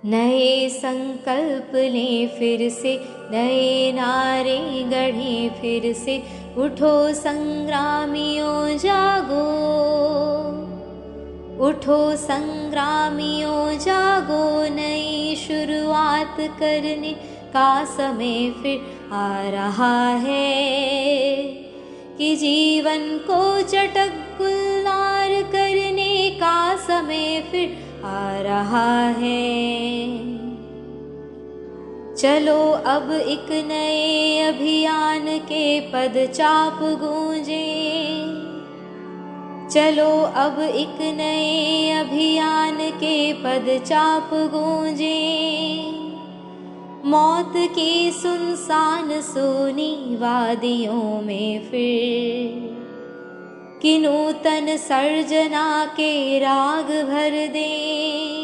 नए संकल्प लें फिर से, नए नारे गढ़ें फिर से, उठो संग्रामियों जागो, उठो संग्रामियों जागो। नई शुरुआत करने का समय फिर आ रहा है, कि जीवन को चटक गुलजार करने का समय फिर आ रहा है। चलो अब एक नए अभियान के पदचाप गूंजे, चलो अब एक नए अभियान के पदचाप गूंजे। मौत की सुनसान सोनी वादियों में फिर कि नूतन सर्जना के राग भर दें,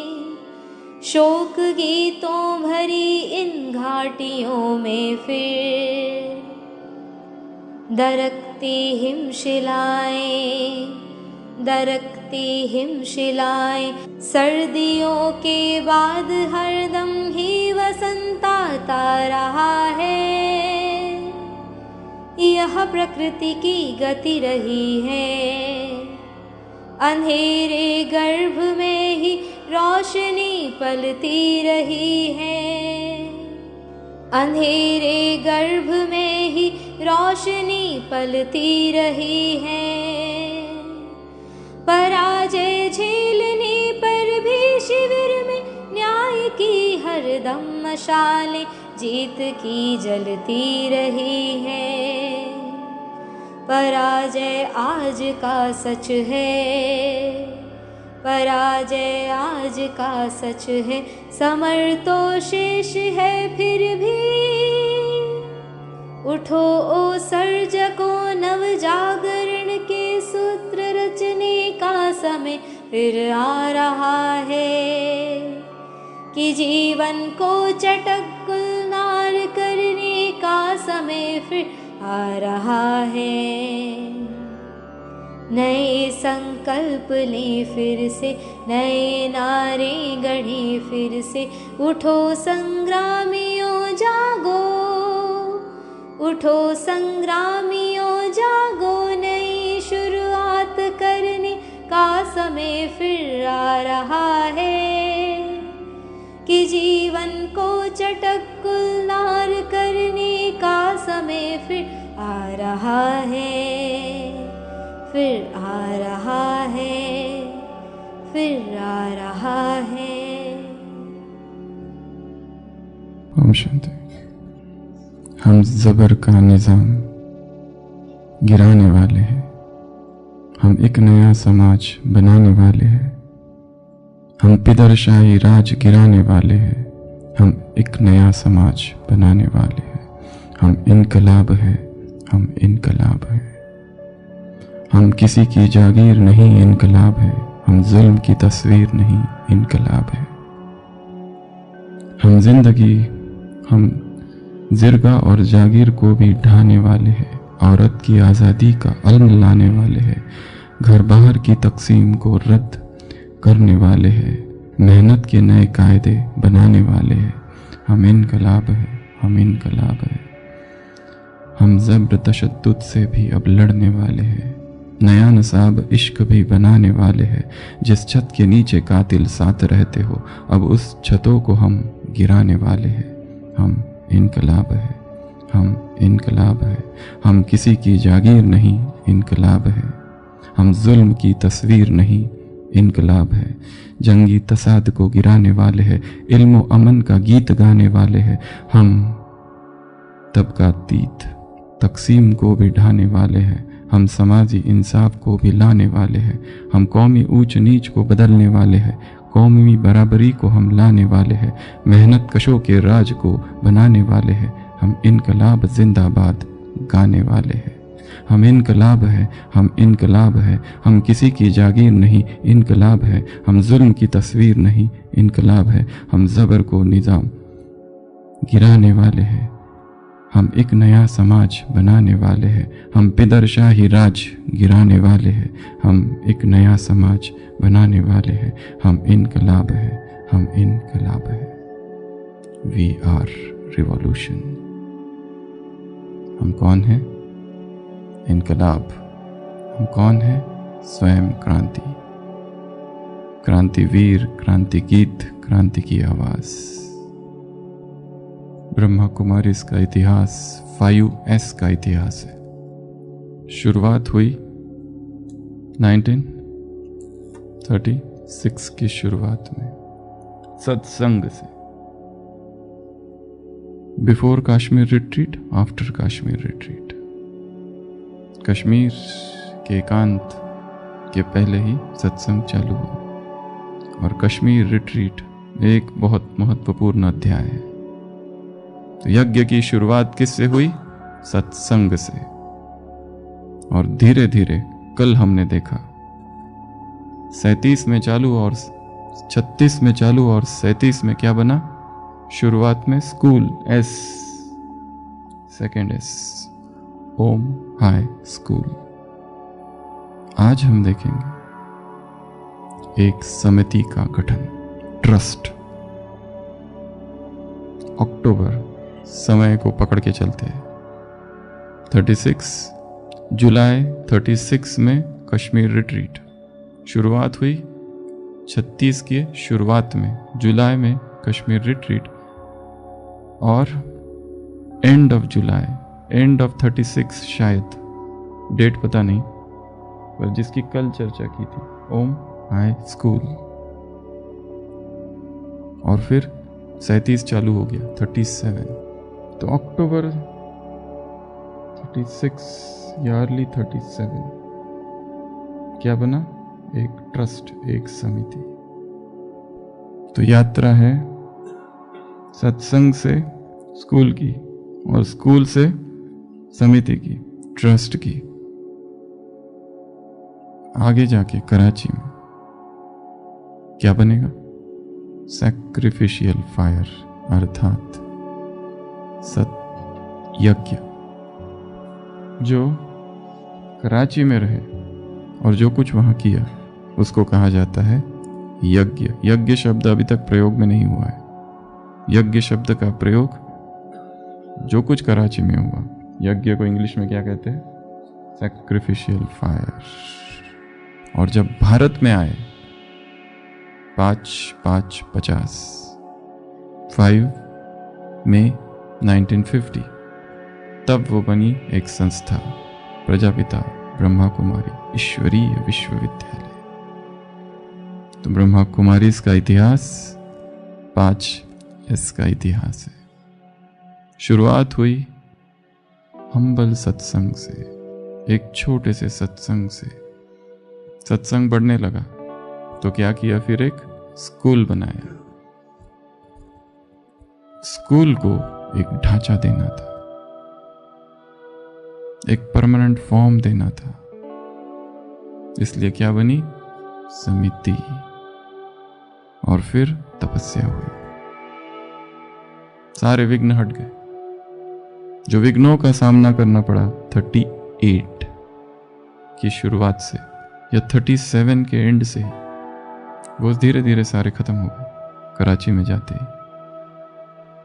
शोक गीतों भरी इन घाटियों में फिर दरकती हिमशिलाएं, दरकती हिमशिलाएं। सर्दियों के बाद हरदम ही वसंत आता रहा है, यह प्रकृति की गति रही है। अंधेरे गर्भ में ही रोशनी पलती रही है, अंधेरे गर्भ में ही रोशनी पलती रही है। पराजय झेलने पर भी शिविर में न्याय की हरदम मशालें जीत की जलती रही है। पराजय आज का सच है, पराजय आज का सच है। समर तो शेष है फिर भी, उठो ओ सर्जकों, नव जागरण के सूत्र रचने का समय फिर आ रहा है, कि जीवन को चटक गुलजार करने का समय फिर आ रहा है। नए संकल्प लें फिर से, नए नारे गढ़ें फिर से, उठो संग्रामियों जागो, उठो संग्रामियों जागो। नई शुरुआत करने का समय फिर आ रहा है, कि जीवन को चटक गुलजार करने का समय फिर आ रहा है, फिर आ रहा है, फिर आ रहा है। ओम शांति। हम ज़बर का निज़ाम गिराने वाले हैं, हम एक नया समाज बनाने वाले हैं। हम पिदरशाही राज गिराने वाले हैं, हम एक नया समाज बनाने वाले हैं। हम इनकलाब है, हम इनकलाब है। हम किसी की जागीर नहीं, इनकलाब है। हम जुल्म की तस्वीर नहीं, इनकलाब है। हम जिंदगी, हम जिरगा और जागीर को भी ढाने वाले हैं। औरत की आज़ादी का अल्म लाने वाले हैं। घर बाहर की तकसीम को रद्द करने वाले हैं। मेहनत के नए कायदे बनाने वाले हैं। हम इनकलाब है, हम इनकलाब है। हम ज़ब्र तशद्दुद से भी अब लड़ने वाले हैं। नया नसाब इश्क भी बनाने वाले हैं। जिस छत के नीचे कातिल साथ रहते हो, अब उस छतों को हम गिराने वाले हैं। हम इनकलाब है, हम इनकलाब है। हम किसी की जागीर नहीं, इनकलाब है। हम जुल्म की तस्वीर नहीं, इनकलाब है। जंगी तसाद को गिराने वाले हैं। इल्म व अमन का गीत गाने वाले हैं। हम तबकातीत तकसीम को भी ढाने वाले हैं। हम समाजी इंसाफ को भी लाने वाले हैं। हम कौमी ऊंच नीच को बदलने वाले हैं। कौमी बराबरी को हम लाने वाले हैं। मेहनत कशों के राज को बनाने वाले हैं। हम इनकलाब जिंदाबाद गाने वाले हैं। हम इनकलाब है, हम इनकलाब है। हम किसी की जागीर नहीं, इनकलाब है। हम जुल्म की तस्वीर नहीं, इनकलाब है। हम ज़बर को निज़ाम गिराने वाले हैं। हम एक नया समाज बनाने वाले हैं। हम पिदरशाही राज गिराने वाले हैं। हम एक नया समाज बनाने वाले हैं। हम इनकलाब है, हम इनकलाब है। We are revolution. हम कौन हैं? इनकलाब। हम कौन हैं? स्वयं क्रांति। क्रांतिवीर, क्रांति गीत, क्रांति की आवाज। ब्रह्मा कुमारी का इतिहास 5S का इतिहास है। शुरुआत हुई 1936 की शुरुआत में सत्संग से। Before Kashmir retreat, after Kashmir retreat. Kashmir के एकांत के पहले ही सत्संग चालू हुआ और कश्मीर रिट्रीट एक बहुत महत्वपूर्ण अध्याय है। तो यज्ञ की शुरुआत किससे हुई? सत्संग से। और धीरे धीरे कल हमने देखा 37 में चालू और 36 में चालू और 37 में क्या बना? शुरुआत में स्कूल, S, सेकेंड S, ओम हाई स्कूल। आज हम देखेंगे एक समिति का गठन, ट्रस्ट। अक्टूबर समय को पकड़ के चलते हैं। 36 जुलाई 36 में कश्मीर रिट्रीट शुरुआत हुई। 36 की शुरुआत में जुलाई में कश्मीर रिट्रीट और end of July, end of 36 शायद, डेट पता नहीं, पर जिसकी कल चर्चा की थी, ओम हाई स्कूल। और फिर 37 चालू हो गया, 37। तो अक्टूबर 36 या अर्ली 37 क्या बना? एक ट्रस्ट, एक समिति। तो यात्रा है सत्संग से स्कूल की और स्कूल से समिति की, ट्रस्ट की। आगे जाके कराची में क्या बनेगा? सैक्रिफिशियल फायर, अर्थात सत्यज्ञ। जो कराची में रहे और जो कुछ वहां किया उसको कहा जाता है यज्ञ। यज्ञ शब्द अभी तक प्रयोग में नहीं हुआ है। यज्ञ शब्द का प्रयोग जो कुछ कराची में हुआ, यज्ञ को इंग्लिश में क्या कहते हैं? Sacrificial fire. और जब भारत में आए 5/5/50, 5 मई 1950, तब वो बनी एक संस्था, प्रजापिता ब्रह्मा कुमारी ईश्वरीय विश्वविद्यालय। तो ब्रह्मा कुमारी का इतिहास 5S का इतिहास है। शुरुआत हुई हम्बल सत्संग से, एक छोटे से सत्संग से। सत्संग बढ़ने लगा तो क्या किया? फिर एक स्कूल बनाया। स्कूल को एक ढांचा देना था, एक परमानेंट फॉर्म देना था, इसलिए क्या बनी? समिति। और फिर तपस्या हुई, सारे विघ्न हट गए। जो विघ्नों का सामना करना पड़ा 38 की शुरुआत से या 37 के एंड से, वो धीरे धीरे सारे खत्म हो गए कराची में जाते ही।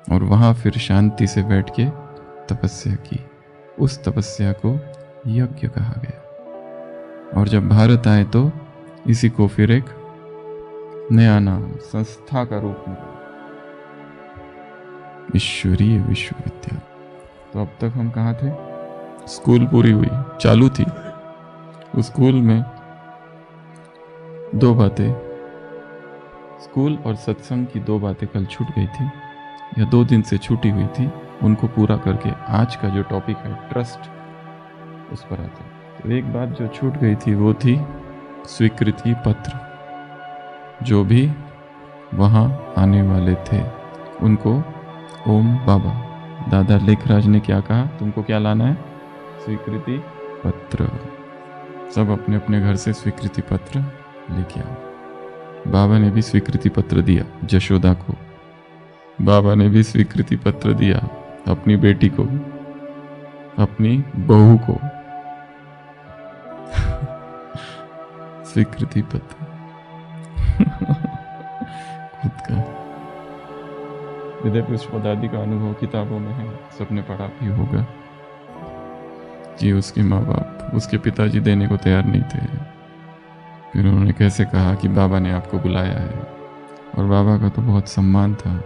और वहां फिर शांति से बैठ के तपस्या की। उस तपस्या को यज्ञ कहा गया। और जब भारत आए तो इसी को फिर एक नया नाम, संस्था का रूप मिला, ईश्वरीय विश्वविद्यालय। तो अब तक हम कहाँ थे? स्कूल पूरी हुई, चालू थी। उस स्कूल में दो बातें, स्कूल और सत्संग की दो बातें कल छूट गई थी या 2 दिन से छूटी हुई थी। उनको पूरा करके आज का जो टॉपिक है ट्रस्ट, उस पर आते हैं। तो एक बात जो छूट गई थी वो थी स्वीकृति पत्र। जो भी वहाँ आने वाले थे उनको ओम बाबा दादा लेखराज ने क्या कहा? तुमको क्या लाना है? स्वीकृति पत्र। सब अपने अपने घर से स्वीकृति पत्र लेके आओ। बाबा ने भी स्वीकृति पत्र दिया जशोदा को। बाबा ने भी स्वीकृति पत्र दिया अपनी बेटी को, अपनी बहू को। स्वीकृति पत्र खुद का। हृदय पुष्प दादी का अनुभव किताबों में है, सबने पढ़ा भी होगा कि उसके माँ बाप, उसके पिताजी देने को तैयार नहीं थे। फिर उन्होंने कैसे कहा कि बाबा ने आपको बुलाया है, और बाबा का तो बहुत सम्मान था,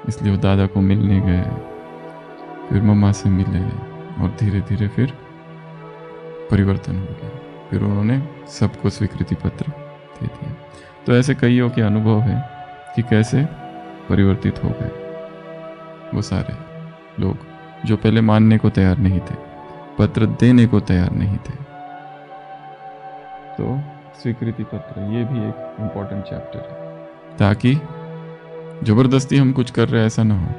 इसलिए वो दादा को मिलने गए, फिर मम्मा से मिले, और धीरे धीरे फिर परिवर्तन हो गया। फिर उन्होंने सबको स्वीकृति पत्र दे दिया। तो ऐसे कईयों के अनुभव है कि कैसे परिवर्तित हो गए वो सारे लोग जो पहले मानने को तैयार नहीं थे, पत्र देने को तैयार नहीं थे। तो स्वीकृति पत्र ये भी एक इम्पॉर्टेंट चैप्टर है, ताकि जबरदस्ती हम कुछ कर रहे हैं ऐसा ना हो,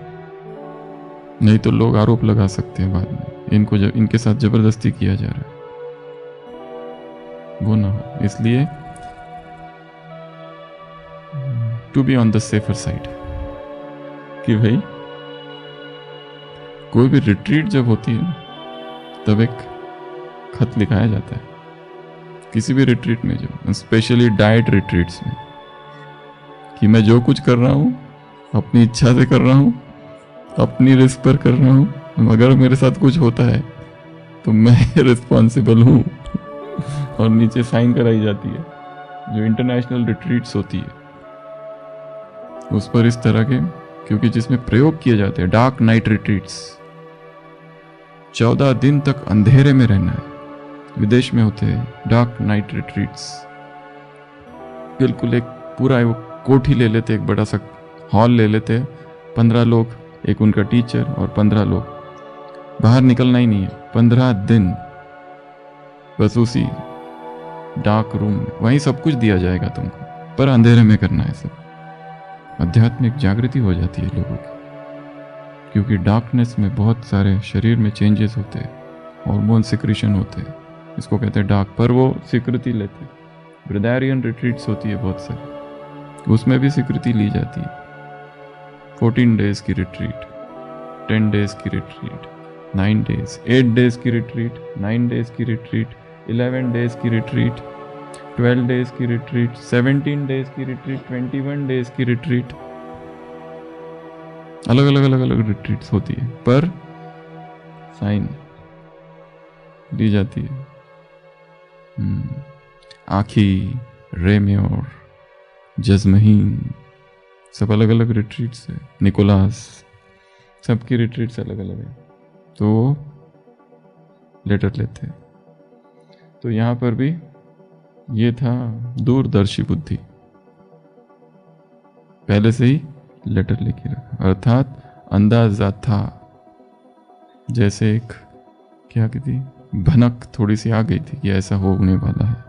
नहीं तो लोग आरोप लगा सकते हैं बाद में इनको इनके साथ जबरदस्ती किया जा रहा है, वो ना हो। इसलिए to be on the safer side कि भाई कोई भी रिट्रीट जब होती है तब एक खत लिखाया जाता है किसी भी रिट्रीट में, जो स्पेशली डाइट रिट्रीट्स में, कि मैं जो कुछ कर रहा हूँ अपनी इच्छा से कर रहा हूँ, अपनी रिस्क पर कर रहा हूँ, अगर मेरे साथ कुछ होता है तो मैं रिस्पॉन्सिबल हूँ। और नीचे साइन कराई जाती है। जो इंटरनेशनल रिट्रीट्स होती है उस पर इस तरह के, क्योंकि जिसमें प्रयोग किए जाते हैं डार्क नाइट रिट्रीट्स, 14 दिन तक अंधेरे में रहना है। विदेश में होते हैं डार्क नाइट रिट्रीट्स, बिल्कुल एक पूरा वो कोठी ले लेते, एक बड़ा सा हॉल ले लेते, 15 लोग, एक उनका टीचर और 15 लोग, बाहर निकलना ही नहीं है 15 दिन, बस उसी डार्क रूम में, वहीं सब कुछ दिया जाएगा तुमको, पर अंधेरे में करना है सब। आध्यात्मिक जागृति हो जाती है लोगों की, क्योंकि डार्कनेस में बहुत सारे शरीर में चेंजेस होते हैं, हार्मोन सिक्रीशन होते हैं, इसको कहते हैं डार्क, पर वो स्वीकृति लेते हैं। ब्रदारियन रिट्रीट्स होती है बहुत सारी, उसमें भी स्वीकृति ली जाती है। 14 डेज की रिट्रीट, 10 डेज की रिट्रीट, 9 डेज, 8 डेज की रिट्रीट, 9 डेज की रिट्रीट, 11 डेज की रिट्रीट, 12 डेज की रिट्रीट, 17 डेज की रिट्रीट, 21 डेज की रिट्रीट, अलग अलग अलग अलग रिट्रीट्स होती है, पर साइन दी जाती है। आखी, रेम्योर, जजमहीन, सब अलग अलग रिट्रीट्स है। निकोलास, सबकी रिट्रीट्स अलग अलग है, तो लेटर लेते हैं। तो यहाँ पर भी ये था दूरदर्शी बुद्धि, पहले से ही लेटर लेके रखा, अर्थात अंदाजा था, जैसे एक क्या कहती भनक थोड़ी सी आ गई थी कि ऐसा होने वाला है,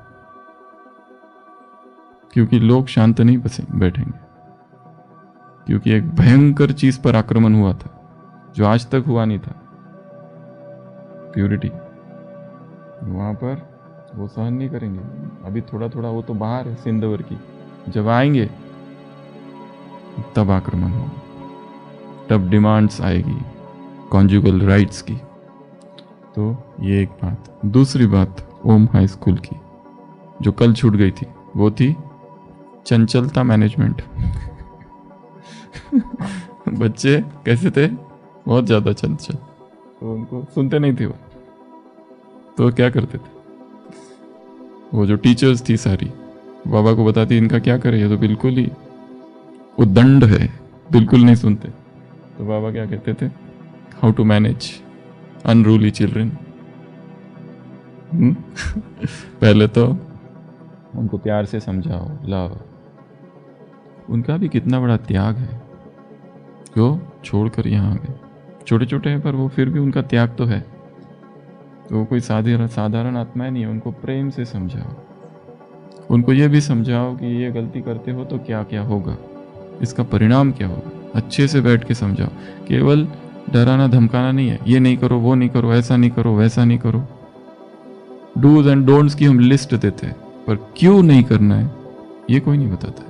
क्योंकि लोग शांत नहीं बैठेंगे, क्योंकि एक भयंकर चीज पर आक्रमण हुआ था जो आज तक हुआ नहीं था, प्यूरिटी। वहां पर वो सहन नहीं करेंगे। अभी थोड़ा थोड़ा वो तो बाहर है सिंधवर की, जब आएंगे तब आक्रमण होगा, तब डिमांड्स आएगी कॉन्जुगल राइट्स की। तो ये एक बात। दूसरी बात ओम हाई स्कूल की जो कल छूट गई थी, वो थी चंचलता मैनेजमेंट। बच्चे कैसे थे, बहुत ज्यादा चंचल, तो उनको सुनते नहीं थे वो, तो क्या करते थे, वो जो टीचर्स थी सारी बाबा को बताती इनका क्या करे, ये तो बिल्कुल ही उद्दंड है, बिल्कुल नहीं सुनते। तो बाबा क्या कहते थे, how to manage unruly children. पहले तो उनको प्यार से समझाओ, लाओ। उनका भी कितना बड़ा त्याग है, जो छोड़कर यहाँ आ गए। छोटे छोटे हैं पर वो फिर भी उनका त्याग तो है। तो वो कोई साधारण आत्माएं नहीं है, उनको प्रेम से समझाओ, उनको ये भी समझाओ कि ये गलती करते हो तो क्या क्या होगा, इसका परिणाम क्या होगा, अच्छे से बैठ के समझाओ। केवल डराना धमकाना नहीं है, ये नहीं करो, वो नहीं करो, ऐसा नहीं करो, वैसा नहीं करो। डूज एंड डोंट्स की हम लिस्ट देते हैं, पर क्यों नहीं करना है ये कोई नहीं बताता है।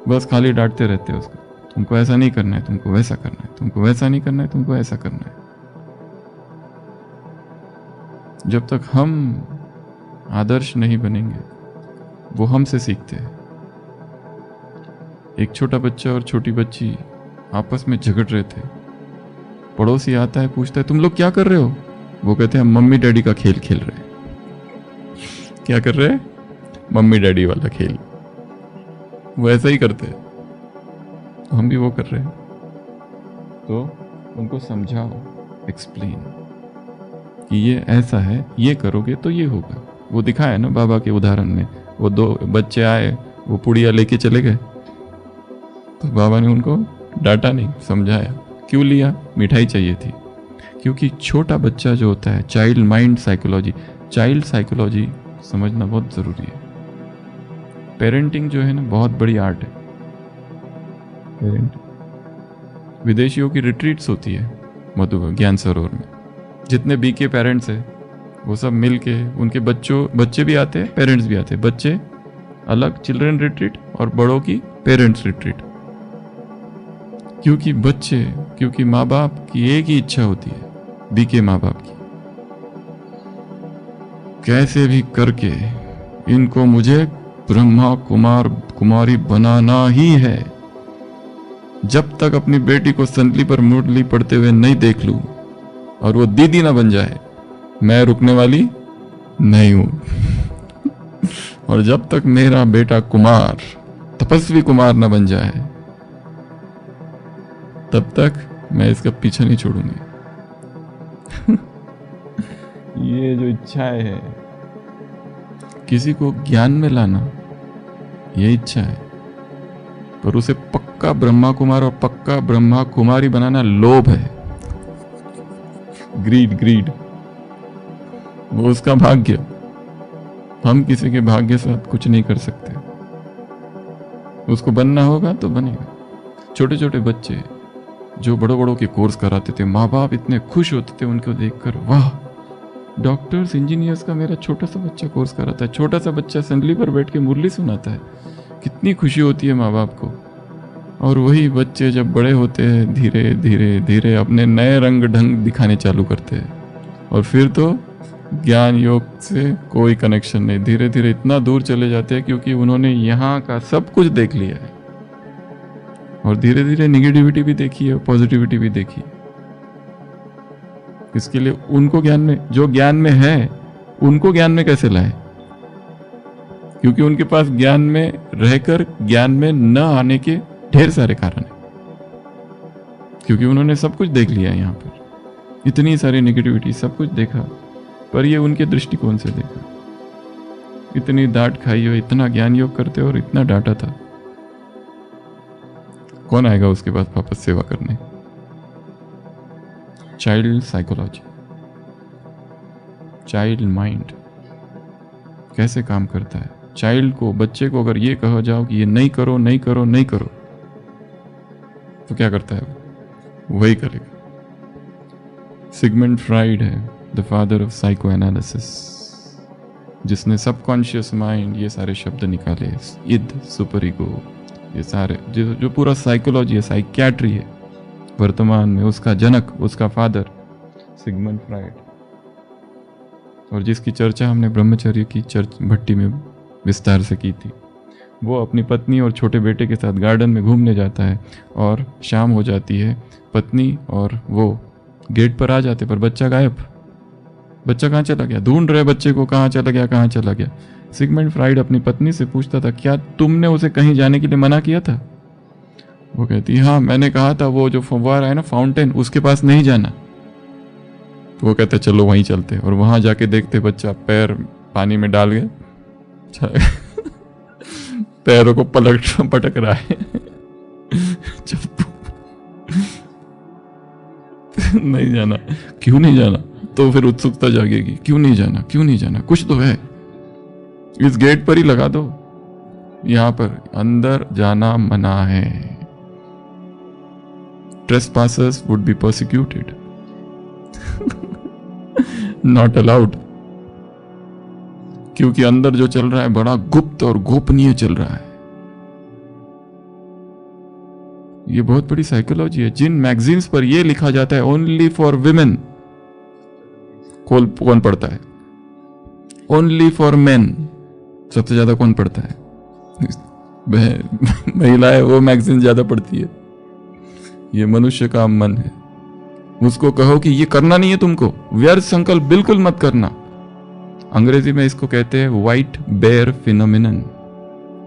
बस खाली डांटते रहते हैं उसको, तुमको ऐसा नहीं करना है, तुमको वैसा करना है, तुमको वैसा नहीं करना है, तुमको ऐसा करना है। जब तक हम आदर्श नहीं बनेंगे, वो हमसे सीखते हैं। एक छोटा बच्चा और छोटी बच्ची आपस में झगड़ रहे थे। पड़ोसी आता है, पूछता है तुम लोग क्या कर रहे हो? वो कहते हैं मम्मी डैडी का खेल खेल रहे हैं। क्या कर रहे हैं? मम्मी डैडी वाला खेल। वो ऐसा ही करते हैं, तो हम भी वो कर रहे हैं। तो उनको समझाओ, एक्सप्लेन कि ये ऐसा है, ये करोगे तो ये होगा। वो दिखाया ना बाबा के उदाहरण में, वो 2 बच्चे आए, वो पुड़िया लेके चले गए, तो बाबा ने उनको डांटा नहीं, समझाया। क्यों लिया? मिठाई चाहिए थी। क्योंकि छोटा बच्चा जो होता है, child mind psychology, child psychology समझना बहुत ज़रूरी है। पेरेंटिंग जो है ना, बहुत बड़ी आर्ट है। पेरेंटिंग विदेशियों की रिट्रीट्स होती है मधुबन ज्ञान सरोवर में। जितने बीके पेरेंट्स हैं वो सब मिल के, उनके बच्चे भी आते हैं, पेरेंट्स भी आते हैं। बच्चे अलग चिल्ड्रन रिट्रीट और बड़ों की पेरेंट्स रिट्रीट। क्योंकि माँ बाप की एक ही इच्छा होती है, बीके माँ बाप की, कैसे भी करके इनको मुझे ब्रह्मा कुमारी बनाना ही है। जब तक अपनी बेटी को संतली पर मुरली पढ़ते हुए नहीं देख लूं और वो दीदी ना बन जाए, मैं रुकने वाली नहीं हूं। और जब तक मेरा बेटा कुमार, तपस्वी कुमार ना बन जाए, तब तक मैं इसका पीछा नहीं छोड़ूंगी। ये जो इच्छाएं है, किसी को ज्ञान में लाना, ये इच्छा है, पर उसे पक्का ब्रह्मा कुमार और पक्का ब्रह्मा कुमारी बनाना लोभ है, ग्रीड। वो उसका भाग्य। हम किसी के भाग्य से कुछ नहीं कर सकते। उसको बनना होगा तो बनेगा। छोटे छोटे बच्चे जो बड़ों के कोर्स कराते थे, माँ बाप इतने खुश होते थे उनको देखकर, वाह डॉक्टर्स इंजीनियर्स का मेरा छोटा सा बच्चा कोर्स कराता है। छोटा सा बच्चा संदली पर बैठ के मुरली सुनाता है, कितनी खुशी होती है माँ बाप को। और वही बच्चे जब बड़े होते हैं, धीरे धीरे धीरे अपने नए रंग ढंग दिखाने चालू करते हैं, और फिर तो ज्ञान योग से कोई कनेक्शन नहीं। धीरे धीरे इतना दूर चले जाते हैं क्योंकि उन्होंने यहाँ का सब कुछ देख लिया है, और धीरे धीरे निगेटिविटी भी देखी है, पॉजिटिविटी भी देखी। इसके लिए उनको ज्ञान में, जो ज्ञान में है उनको ज्ञान में कैसे लाए? क्योंकि उनके पास ज्ञान में रहकर ज्ञान में न आने के ढेर सारे कारण हैं। क्योंकि उन्होंने सब कुछ देख लिया यहाँ पर, इतनी सारी नेगेटिविटी, सब कुछ देखा, पर ये उनके दृष्टिकोण से देखा। इतनी डांट खाई हो, इतना ज्ञान योग करते हो और इतना डांटा था, कौन आएगा उसके पास वापस सेवा करने? चाइल्ड साइकोलॉजी, चाइल्ड माइंड कैसे काम करता है। चाइल्ड को, बच्चे को अगर ये कहा जाओ कि ये नहीं करो नहीं करो नहीं करो, तो क्या करता है? वही करेगा। सिगमंड फ्राइड है the father of psycho analysis, जिसने सबकॉन्शियस माइंड ये सारे शब्द निकाले, इद, सुपर ईगो, ये सारे जो पूरा साइकोलॉजी है, साइकियाट्री है वर्तमान में, उसका जनक, उसका फादर सिगमंड फ्राइड। और जिसकी चर्चा हमने ब्रह्मचर्य की भट्टी में विस्तार से की थी। वो अपनी पत्नी और छोटे बेटे के साथ गार्डन में घूमने जाता है, और शाम हो जाती है, पत्नी और वो गेट पर आ जाते, पर बच्चा गायब। बच्चा कहाँ चला गया? ढूंढ रहे बच्चे को, कहाँ चला गया, कहाँ चला गया। सिगमंड फ्राइड अपनी पत्नी से पूछता था, क्या तुमने उसे कहीं जाने के लिए मना किया था? वो कहती, हाँ मैंने कहा था, वो जो फव्वारा है ना, फाउंटेन, उसके पास नहीं जाना। तो वो कहते चलो वहीं चलते, और वहां जाके देखते बच्चा पैर पानी में डाल गया, पैरों को पटक रहा है। नहीं जाना। क्यों नहीं जाना? तो फिर उत्सुकता जागेगी, क्यों नहीं जाना, क्यों नहीं जाना, कुछ तो है, इस गेट पर ही लगा दो, यहां पर अंदर जाना मना है। Trespassers would be persecuted, not allowed. क्योंकि अंदर जो चल रहा है बड़ा गुप्त और गोपनीय चल रहा है। ये बहुत बड़ी साइकोलॉजी है। जिन मैगजीन्स पर यह लिखा जाता है ओनली फॉर विमेन, कौन पढ़ता है? ओनली फॉर मेन सबसे ज्यादा कौन पढ़ता है? महिलाएं वो मैगजीन ज्यादा पढ़ती है। ये मनुष्य का मन है। उसको कहो कि ये करना नहीं है तुमको, व्यर्थ संकल्प बिल्कुल मत करना। अंग्रेजी में इसको कहते हैं व्हाइट बेयर फिनोमिनन।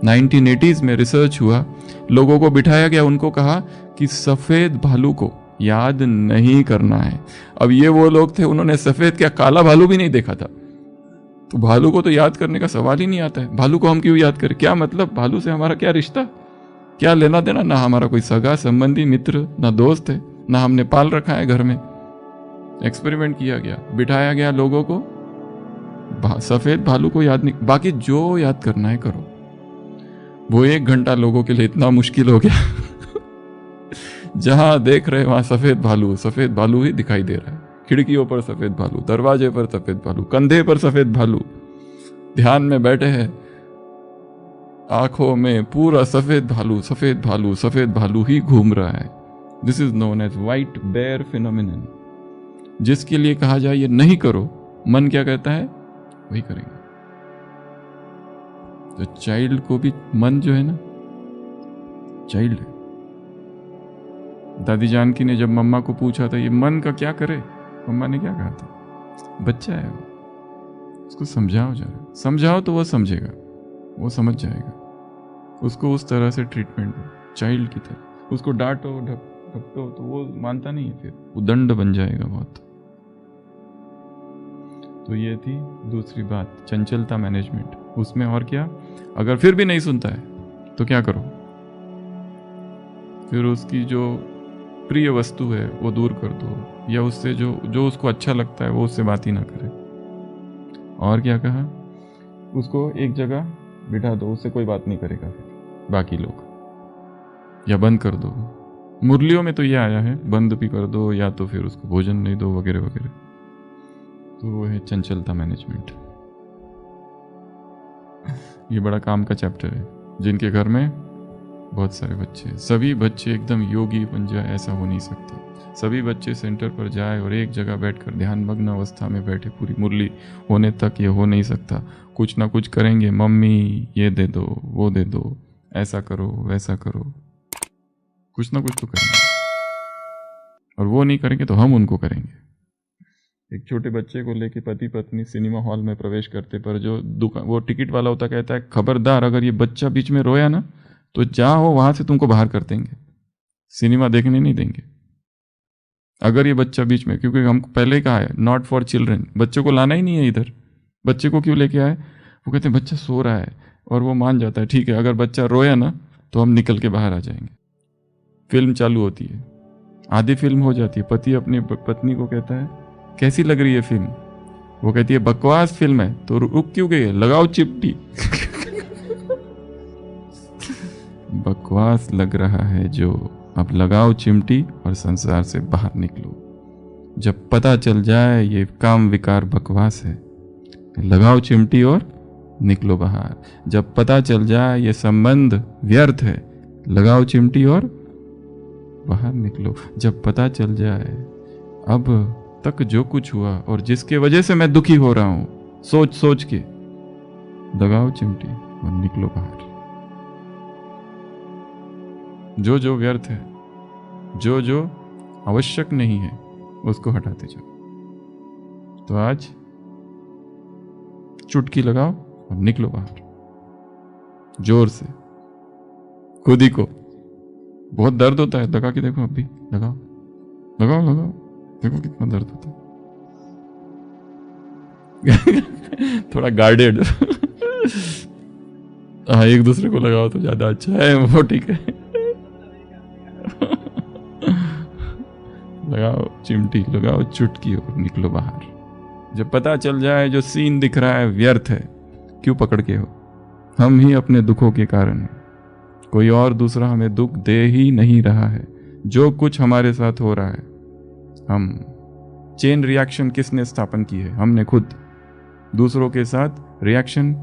1980s में रिसर्च हुआ, लोगों को बिठाया गया, उनको कहा कि सफेद भालू को याद नहीं करना है। अब ये वो लोग थे, उन्होंने सफेद क्या काला भालू भी नहीं देखा था, तो भालू को तो याद करने का सवाल ही नहीं आता है। भालू को हम क्यों याद करें? क्या मतलब? भालू से हमारा क्या रिश्ता, क्या लेना देना? ना हमारा कोई सगा संबंधी मित्र, ना दोस्त है, ना हमने पाल रखा है घर में। एक्सपेरिमेंट किया गया, बिठाया गया लोगों को, सफेद भालू को याद नहीं, बाकी जो याद करना है करो। वो 1 घंटा लोगों के लिए इतना मुश्किल हो गया जहां देख रहे वहां सफेद भालू ही दिखाई दे रहा है। खिड़कियों पर सफेद भालू, दरवाजे पर सफेद भालू, कंधे पर सफेद भालू, ध्यान में बैठे हैं, आंखों में पूरा सफेद भालू ही घूम रहा है। This is known as white bear phenomenon. जिसके लिए कहा जाए ये नहीं करो, मन क्या कहता है वही करेंगे। तो चाइल्ड को भी मन जो है ना, चाइल्ड है। दादी जानकी ने जब मम्मा को पूछा था ये मन का क्या करे, मम्मा ने क्या कहा था? बच्चा है वो, उसको समझाओ जरा, समझाओ तो वो समझेगा, वो समझ जाएगा। उसको उस तरह से ट्रीटमेंट दो, चाइल्ड की तरह। उसको डांटो ढपटो तो वो मानता नहीं है, फिर उदंड बन जाएगा बहुत। तो ये थी दूसरी बात, चंचलता मैनेजमेंट। उसमें और क्या, अगर फिर भी नहीं सुनता है तो क्या करो? फिर उसकी जो प्रिय वस्तु है वो दूर कर दो, या उससे जो उसको अच्छा लगता है वो उससे बात ही ना करे। और क्या कहा, उसको एक जगह बिठा दो, उससे कोई बात नहीं करेगा फिर बाकी लोग, या बंद कर दो। मुरलियों में तो ये आया है, बंद भी कर दो या तो फिर उसको भोजन नहीं दो वगैरह वगैरह। तो वो है चंचलता मैनेजमेंट। ये बड़ा काम का चैप्टर है। जिनके घर में बहुत सारे बच्चे, सभी बच्चे एकदम योगी बन जाए ऐसा हो नहीं सकता। सभी बच्चे सेंटर पर जाए और एक जगह बैठकर ध्यान मग्न अवस्था में बैठे पूरी मुरली होने तक ये हो नहीं सकता। कुछ ना कुछ करेंगे, मम्मी ये दे दो, वो दे दो, ऐसा करो वैसा करो, कुछ ना कुछ तो करेंगे। और वो नहीं करेंगे तो हम उनको करेंगे। एक छोटे बच्चे को लेके पति पत्नी सिनेमा हॉल में प्रवेश करते, पर जो दुकान वो टिकट वाला होता कहता है खबरदार अगर ये बच्चा बीच में रोया ना तो जहां हो वहां से तुमको बाहर कर देंगे, सिनेमा देखने नहीं देंगे। अगर ये बच्चा बीच में, क्योंकि हमको पहले ही कहा है नॉट फॉर चिल्ड्रन, बच्चों को लाना ही नहीं है इधर। बच्चे को क्यों लेके आए? वो कहते हैं बच्चा सो रहा है, और वो मान जाता है ठीक है, अगर बच्चा रोया ना तो हम निकल के बाहर आ जाएंगे। फिल्म चालू होती है, आधी फिल्म हो जाती है, पति अपनी पत्नी को कहता है कैसी लग रही है फिल्म? वो कहती है बकवास फिल्म है। तो रुक क्यों गई है? लगाओ चिपटी बकवास लग रहा है जो, अब लगाओ चिमटी और संसार से बाहर निकलो। जब पता चल जाए ये काम विकार बकवास है, लगाओ चिमटी और निकलो बाहर। जब पता चल जाए ये संबंध व्यर्थ है, लगाओ चिमटी और बाहर निकलो। जब पता चल जाए अब तक जो कुछ हुआ और जिसके वजह से मैं दुखी हो रहा हूं, सोच सोच के, लगाओ चिमटी और निकलो बाहर। जो जो व्यर्थ है, जो जो आवश्यक नहीं है, उसको हटाते जाओ। तो आज चुटकी लगाओ और निकलो बाहर, जोर से, खुद ही को। बहुत दर्द होता है, लगा के देखो, अब भी लगाओ लगाओ लगाओ, देखो कितना दर्द होता है थोड़ा गार्डेड हाँ, एक दूसरे को लगाओ तो ज्यादा अच्छा है, वो ठीक है लगाओ चिमटी, लगाओ चुटकी और निकलो बाहर। जब पता चल जाए जो सीन दिख रहा है व्यर्थ है, क्यों पकड़ के हो? हम ही अपने दुखों के कारण हैं, कोई और दूसरा हमें दुख दे ही नहीं रहा है। जो कुछ हमारे साथ हो रहा है, हम चेन रिएक्शन किसने स्थापन की है? हमने खुद। दूसरों के साथ reaction,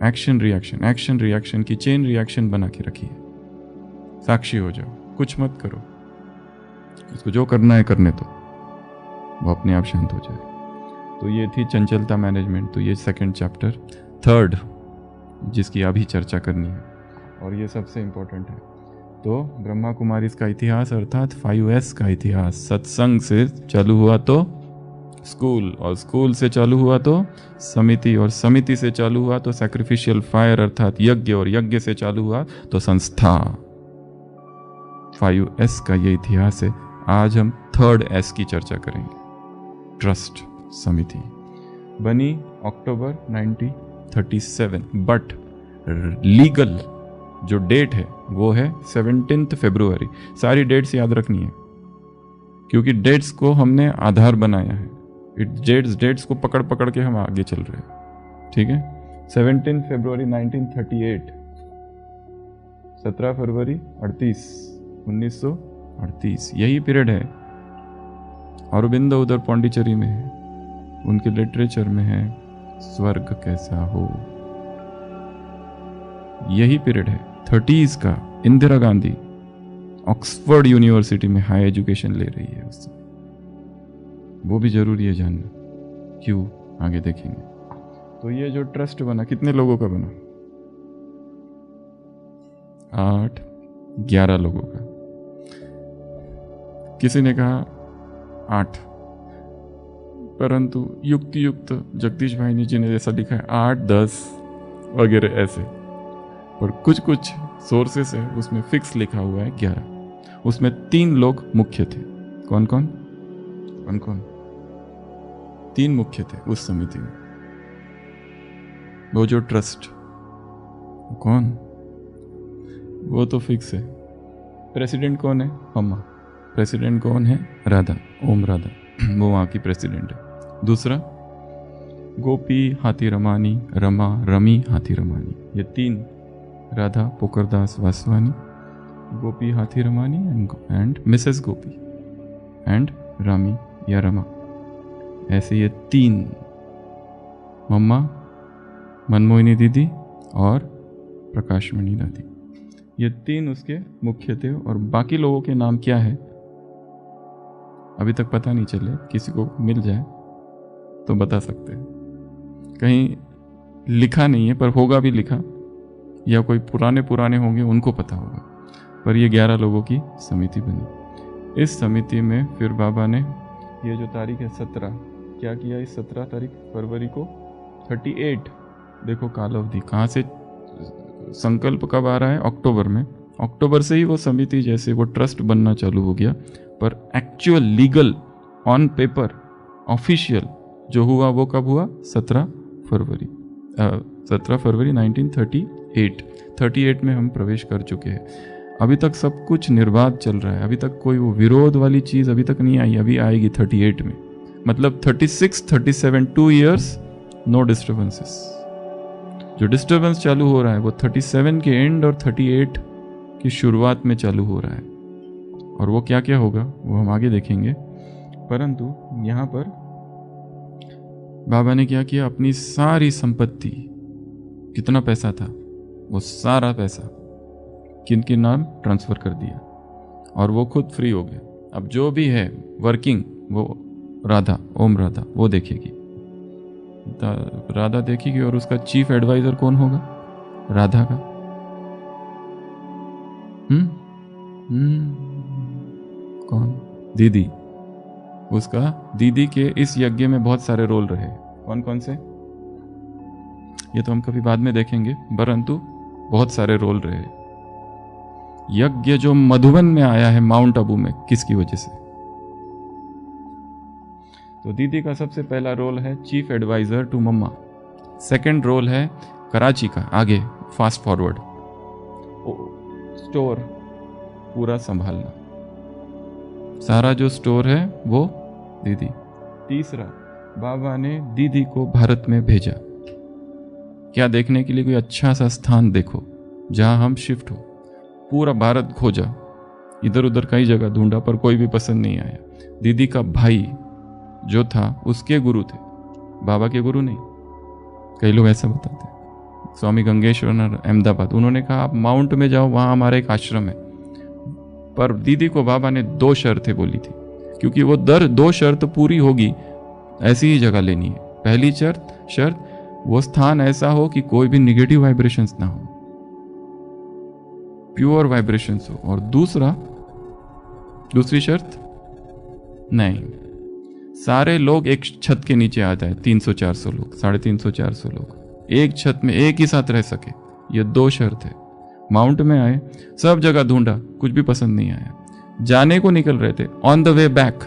action reaction, action reaction की चेन रिएक्शन बना के रखी है। साक्षी हो जाओ, कुछ मत करो, उसको जो करना है करने दो, वो अपने आप शांत हो जाए। तो ये थी चंचलता मैनेजमेंट। तो ये सेकंड चैप्टर। थर्ड जिसकी अभी चर्चा करनी है, और ये सबसे इम्पोर्टेंट है। तो ब्रह्मा कुमारीज का इतिहास अर्थात 5S का इतिहास, सत्संग से चालू हुआ तो स्कूल, और स्कूल से चालू हुआ तो समिति, और समिति से चालू हुआ तो सैक्रिफिशियल फायर अर्थात यज्ञ, और यज्ञ से चालू हुआ तो संस्था। 5S का ये इतिहास है। आज हम 3rd S की चर्चा करेंगे। ट्रस्ट समिति बनी अक्टूबर 1937, बट लीगल जो डेट है वो है 17 फरवरी। सारी डेट्स याद रखनी है क्योंकि डेट्स को हमने आधार बनाया है। डेट्स को पकड़ पकड़ के हम आगे चल रहे हैं, ठीक है। 17 फरवरी 1938, 17 फरवरी 1938, यही पीरियड है। अरविंद उधर पौंडीचेरी में है, उनके लिटरेचर में है स्वर्ग कैसा हो, यही पीरियड है 30s का। इंदिरा गांधी ऑक्सफोर्ड यूनिवर्सिटी में हाई एजुकेशन ले रही है उस समय, वो भी जरूरी है जानना, क्यों आगे देखेंगे। तो ये जो ट्रस्ट बना कितने लोगों का बना? 11 लोगों का। किसी ने कहा 8, परंतु युक्त जगदीश भाई जी ने ऐसा लिखा है 8, 10 वगैरह ऐसे, और कुछ सोर्सेस है उसमें फिक्स लिखा हुआ है 11। उसमें 3 लोग मुख्य थे। कौन कौन? 3 मुख्य थे उस समिति में। वो जो ट्रस्ट कौन, वो तो फिक्स है। प्रेसिडेंट कौन है? मम्मा। प्रेसिडेंट कौन है? राधा, ओम राधा, वो वहाँ की प्रेसिडेंट है। दूसरा गोपी हाथी रमानी, रमा रमी हाथी रमानी, ये 3, राधा पुकरदास वासवानी, गोपी हाथी Ramani and Mrs Gopi and Rami या रमा, ऐसे ये 3, मम्मा, मनमोहिनी दीदी और प्रकाशमणि दादी, ये 3 उसके मुख्य थे। और बाकी लोगों के नाम क्या है अभी तक पता नहीं चले, किसी को मिल जाए तो बता सकते हैं। कहीं लिखा नहीं है पर होगा भी लिखा, या कोई पुराने होंगे उनको पता होगा। पर ये 11 लोगों की समिति बनी। इस समिति में फिर बाबा ने ये जो तारीख है 17, क्या किया इस 17 तारीख फरवरी को? 38, देखो काल अवधि कहाँ से, संकल्प कब आ रहा है? अक्टूबर में। अक्टूबर से ही वो समिति जैसे वो ट्रस्ट बनना चालू हो गया, पर actual legal on paper official जो हुआ वो कब हुआ? 17 फरवरी 1938 में हम प्रवेश कर चुके हैं। अभी तक सब कुछ निर्बाध चल रहा है, अभी तक कोई वो विरोध वाली चीज़ अभी तक नहीं आई, अभी आएगी 38 में। मतलब 36, 37 2 years नो डिस्टर्बेंसेस। जो डिस्टर्बेंस चालू हो रहा है वो 37 के एंड और 38 की शुरुआत में चालू हो रहा है। और वो क्या क्या होगा वो हम आगे देखेंगे। परंतु यहाँ पर बाबा ने क्या किया, अपनी सारी संपत्ति, कितना पैसा था वो सारा पैसा किन के नाम ट्रांसफ़र कर दिया, और वो खुद फ्री हो गए। अब जो भी है वर्किंग वो राधा, ओम राधा, वो देखेगी, राधा देखेगी। और उसका चीफ एडवाइजर कौन होगा? राधा का। कौन? दीदी। उसका दीदी के इस यज्ञ में बहुत सारे रोल रहे। कौन कौन से ये तो हम कभी बाद में देखेंगे, परंतु बहुत सारे रोल रहे। यज्ञ जो मधुबन में आया है माउंट आबू में, किसकी वजह से? तो दीदी का सबसे पहला रोल है chief adviser to mama. Second role है कराची का, आगे फास्ट फॉरवर्ड स्टोर पूरा संभालना, सारा जो स्टोर है वो दीदी। तीसरा, बाबा ने दीदी को भारत में भेजा, क्या देखने के लिए? कोई अच्छा सा स्थान देखो जहां हम शिफ्ट हो। पूरा भारत खोजा, इधर उधर कई जगह ढूंढा पर कोई भी पसंद नहीं आया। दीदी का भाई जो था उसके गुरु थे, बाबा के गुरु नहीं। कई लोग ऐसा बताते हैं। स्वामी गंगेश्वर अहमदाबाद, उन्होंने कहा आप माउंट में जाओ, वहाँ हमारा एक आश्रम है। पर दीदी को बाबा ने 2 शर्तें बोली थी, क्योंकि वो 2 शर्त पूरी होगी ऐसी ही जगह लेनी है। पहली शर्त वो स्थान ऐसा हो कि कोई भी निगेटिव वाइब्रेशंस ना हो। प्योर वाइब्रेशंस हो। और दूसरी शर्त, नहीं, सारे लोग एक छत के नीचे आ जाए, 300-400 लोग, 350-400 लोग एक छत में एक ही साथ रह सके, ये 2 शर्त है। माउंट में आए, सब जगह ढूंढा, कुछ भी पसंद नहीं आया, जाने को निकल रहे थे, ऑन द वे बैक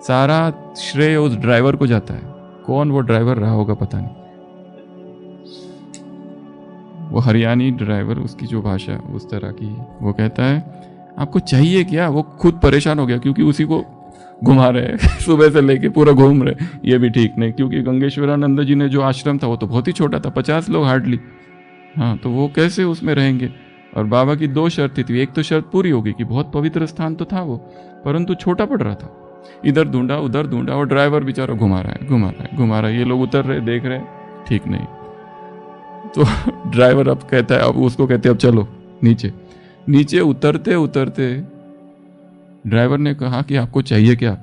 सारा श्रेय उस ड्राइवर को जाता है। कौन वो ड्राइवर रहा होगा पता नहीं, वो हरियाणी ड्राइवर, उसकी जो भाषा उस तरह की, वो कहता है आपको चाहिए क्या। वो खुद परेशान हो गया क्योंकि उसी को घुमा रहे सुबह से लेके पूरा घूम रहे। ये भी ठीक नहीं, क्योंकि गंगेश्वरानंद जी ने जो आश्रम था वो तो बहुत ही छोटा था, 50 लोग हार्डली। हाँ, तो वो कैसे उसमें रहेंगे। और बाबा की 2 शर्तें थी। एक तो शर्त पूरी होगी कि बहुत पवित्र स्थान तो था वो, परंतु छोटा पड़ रहा था। इधर ढूंढा उधर ढूंढा, और ड्राइवर बेचारा घुमा रहा है। ये लोग उतर रहे, देख रहे, ठीक नहीं। तो ड्राइवर अब कहता है, अब उसको कहते हैं अब चलो नीचे। उतरते ड्राइवर ने कहा कि आपको चाहिए क्या।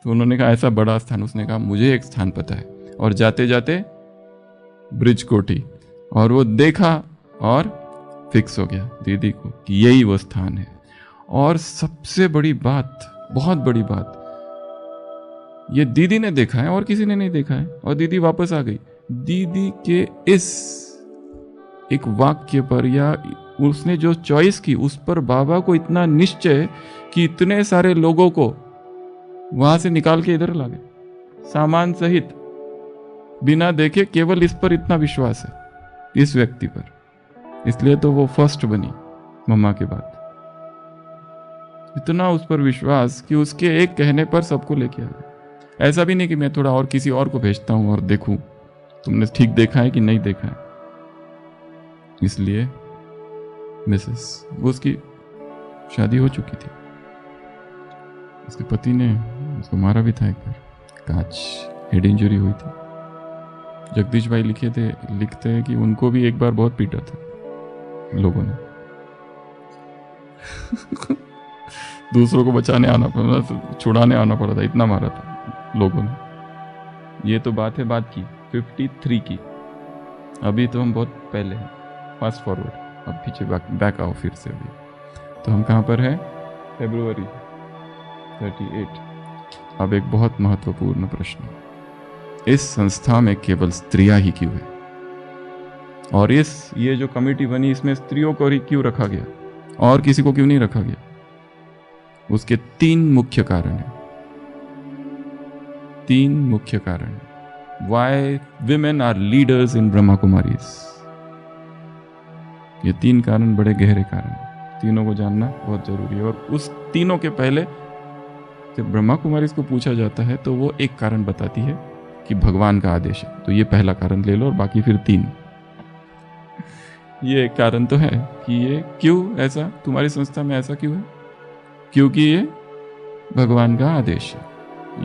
तो उन्होंने कहा ऐसा बड़ा स्थान। उसने कहा मुझे एक स्थान पता है। और जाते जाते ब्रिज कोठी, और वो देखा और फिक्स हो गया दीदी को कि यही वो स्थान है। और सबसे बड़ी बात, बहुत बड़ी बात, ये दीदी ने देखा है और किसी ने नहीं देखा है। और दीदी वापस आ गई। दीदी के इस एक वाक्य पर, या उसने जो चॉइस की, उस पर बाबा को इतना निश्चय कि इतने सारे लोगों को वहां से निकाल के इधर ला गए, सामान सहित, बिना देखे। केवल इस पर इतना विश्वास है, इस व्यक्ति पर। इसलिए तो वो फर्स्ट बनी मम्मा के बाद। इतना उस पर विश्वास कि उसके एक कहने पर सबको लेके आ गए। ऐसा भी नहीं कि मैं थोड़ा और किसी और को भेजता हूं और देखूं तुमने ठीक देखा है कि नहीं देखा है। इसलिए मिसेस, वो उसकी शादी हो चुकी थी, उसके पति ने उसको मारा भी था एक बार, कांच हेड इंजरी हुई थी। जगदीश भाई लिखते हैं कि उनको भी एक बार बहुत पीटा था लोगों ने दूसरों को बचाने आना पड़ा, छुड़ाने आना पड़ा था, इतना मारा था लोगों ने। ये तो बात है बात की 53 की। अभी तो हम बहुत पहले हैं, फास्ट फॉरवर्ड, अब पीछे बैक आओ फिर से। अभी तो हम कहाँ पर हैं? February 38। अब एक बहुत महत्वपूर्ण प्रश्न, इस संस्था में केवल स्त्रियां ही क्यों है? और ये जो कमेटी बनी, इसमें स्त्रियों को ही क्यों रखा गया और किसी को क्यों नहीं रखा गया? उसके 3 मुख्य कारण हैं। 3 मुख्य कारण हैं Why women are leaders in Brahma Kumaris. ये 3 कारण बड़े गहरे कारण हैं, तीनों को जानना बहुत जरूरी है। और उस तीनों के पहले जब ब्रह्मा कुमारीज को पूछा जाता है तो वो एक कारण बताती है कि भगवान का आदेश है। तो ये पहला कारण ले लो, और बाकी फिर 3। ये एक कारण तो है कि ये क्यों ऐसा, तुम्हारी संस्था में ऐसा क्यों है, क्योंकि ये भगवान का आदेश है।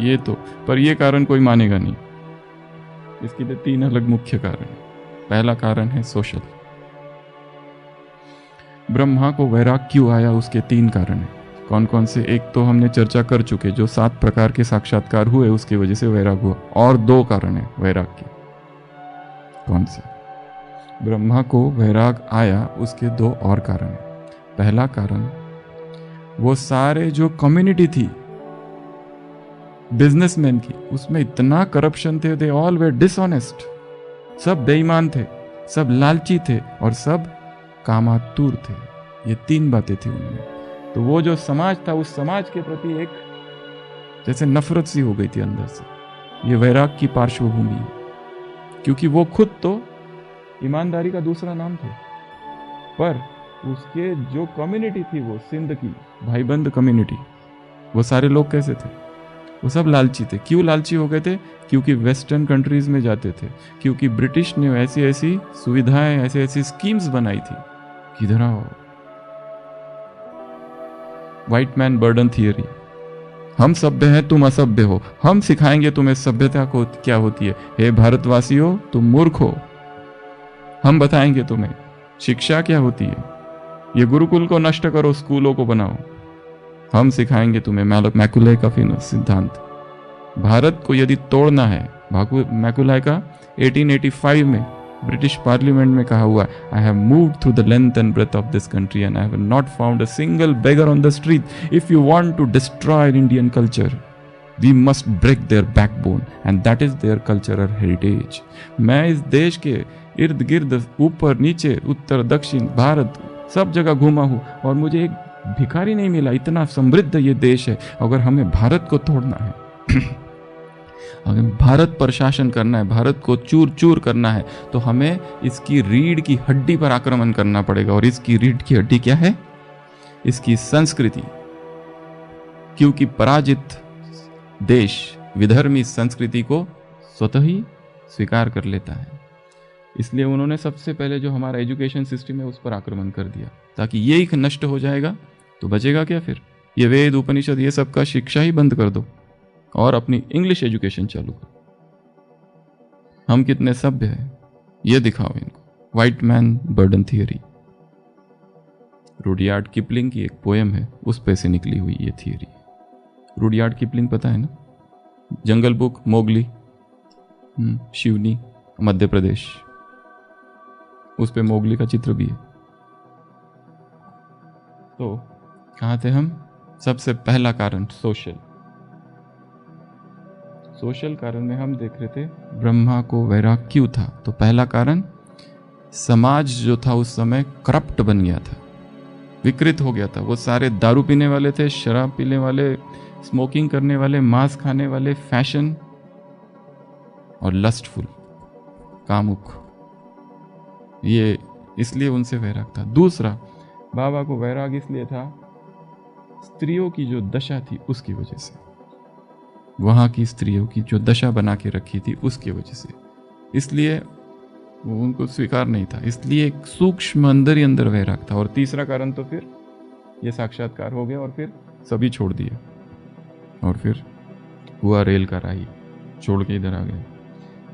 ये तो, पर ये कारण कोई मानेगा नहीं। इसके लिए 3 अलग मुख्य कारण है। पहला कारण है सोशल। ब्रह्मा को वैराग क्यों आया, उसके 3 कारण है। कौन कौन से? एक तो हमने चर्चा कर चुके, जो 7 प्रकार के साक्षात्कार हुए उसकी वजह से वैराग हुआ। और 2 कारण है वैराग के। कौन से? ब्रह्मा को वैराग आया, उसके 2 और कारण है। पहला कारण, वो सारे जो कम्युनिटी थी बिजनेसमैन की, उसमें इतना करप्शन थे, दे ऑल वे डिसऑनेस्ट, सब बेईमान थे, सब लालची थे, और सब कामातुर थे। ये 3 बातें थी उनमें। तो वो जो समाज था, उस समाज के प्रति एक जैसे नफरत सी हो गई थी अंदर से। ये वैराग की पार्श्वभूमि है, क्योंकि वो खुद तो ईमानदारी का दूसरा नाम थे, पर उसके जो कम्युनिटी थी, वो सिंध की भाईबंद कम्युनिटी, वो सारे लोग कैसे थे? वो सब लालची थे। क्यों लालची हो गए थे? क्योंकि वेस्टर्न कंट्रीज में जाते थे, क्योंकि ब्रिटिश ने ऐसी ऐसी सुविधाएं, ऐसी ऐसी स्कीम्स बनाई थी। किधर आओ, व्हाइट मैन बर्डन थियरी, हम सभ्य हैं तुम असभ्य हो, हम सिखाएंगे तुम्हें सभ्यता को क्या होती है। हे भारतवासियों, तुम मूर्ख हो, हम बताएंगे तुम्हें शिक्षा क्या होती है। ये गुरुकुल को नष्ट करो, स्कूलों को बनाओ, हम सिखाएंगे तुम्हें मैकुले का सिद्धांत। भारत को यदि तोड़ना है, मैकुले का 1885 में ब्रिटिश पार्लियामेंट में कहा हुआ, I have moved through the length and breadth of this country and I have not found a single beggar on the street. If you want to destroy Indian culture we must break their backbone and that is their cultural heritage. मैं इस देश के इर्द गिर्द, ऊपर नीचे, उत्तर दक्षिण भारत सब जगह घूमा हूँ और मुझे एक भिखारी नहीं मिला। इतना समृद्ध ये देश है। अगर हमें भारत को तोड़ना है अगर भारत पर शासन करना है, भारत को चूर चूर करना है, तो हमें इसकी रीढ़ की हड्डी पर आक्रमण करना पड़ेगा। और इसकी रीढ़ की हड्डी क्या है? इसकी संस्कृति। क्योंकि पराजित देश विधर्मी संस्कृति को स्वतः ही स्वीकार कर लेता है। इसलिए उन्होंने सबसे पहले जो हमारा एजुकेशन सिस्टम है उस पर आक्रमण कर दिया, ताकि ये ही नष्ट हो जाएगा तो बचेगा क्या फिर? ये वेद उपनिषद ये सब का शिक्षा ही बंद कर दो और अपनी इंग्लिश एजुकेशन चालू करो। हम कितने सभ्य हैं ये दिखाओ इनको। White man burden theory, Rudyard Kipling की एक पोएम है, उस पे से निकली हुई ये थियरी। रुडयार्ड किपलिंग पता है ना? जंगल बुक, मोगली, शिवनी, मध्य प्रदेश, उस पे मोगली का चित्र भी है। तो कहाँ थे हम? सबसे पहला कारण सोशल कारण में हम देख रहे थे ब्रह्मा को वैराग क्यों था। तो पहला कारण, समाज जो था उस समय करप्ट बन गया था, विकृत हो गया था। वो सारे दारू पीने वाले थे, शराब पीने वाले, स्मोकिंग करने वाले, मांस खाने वाले, फैशन और लस्टफुल, कामुक। ये इसलिए उनसे वैराग था। दूसरा, बाबा को वैराग इसलिए था स्त्रियों की जो दशा थी उसकी वजह से, वहाँ की स्त्रियों की जो दशा बना के रखी थी उसकी वजह से, इसलिए वो उनको स्वीकार नहीं था। इसलिए एक सूक्ष्म अंदर ही अंदर वैराग था। और तीसरा कारण तो फिर ये साक्षात्कार हो गया और फिर सभी छोड़ दिए और फिर हुआ रेल का राही, छोड़ के इधर आ गए।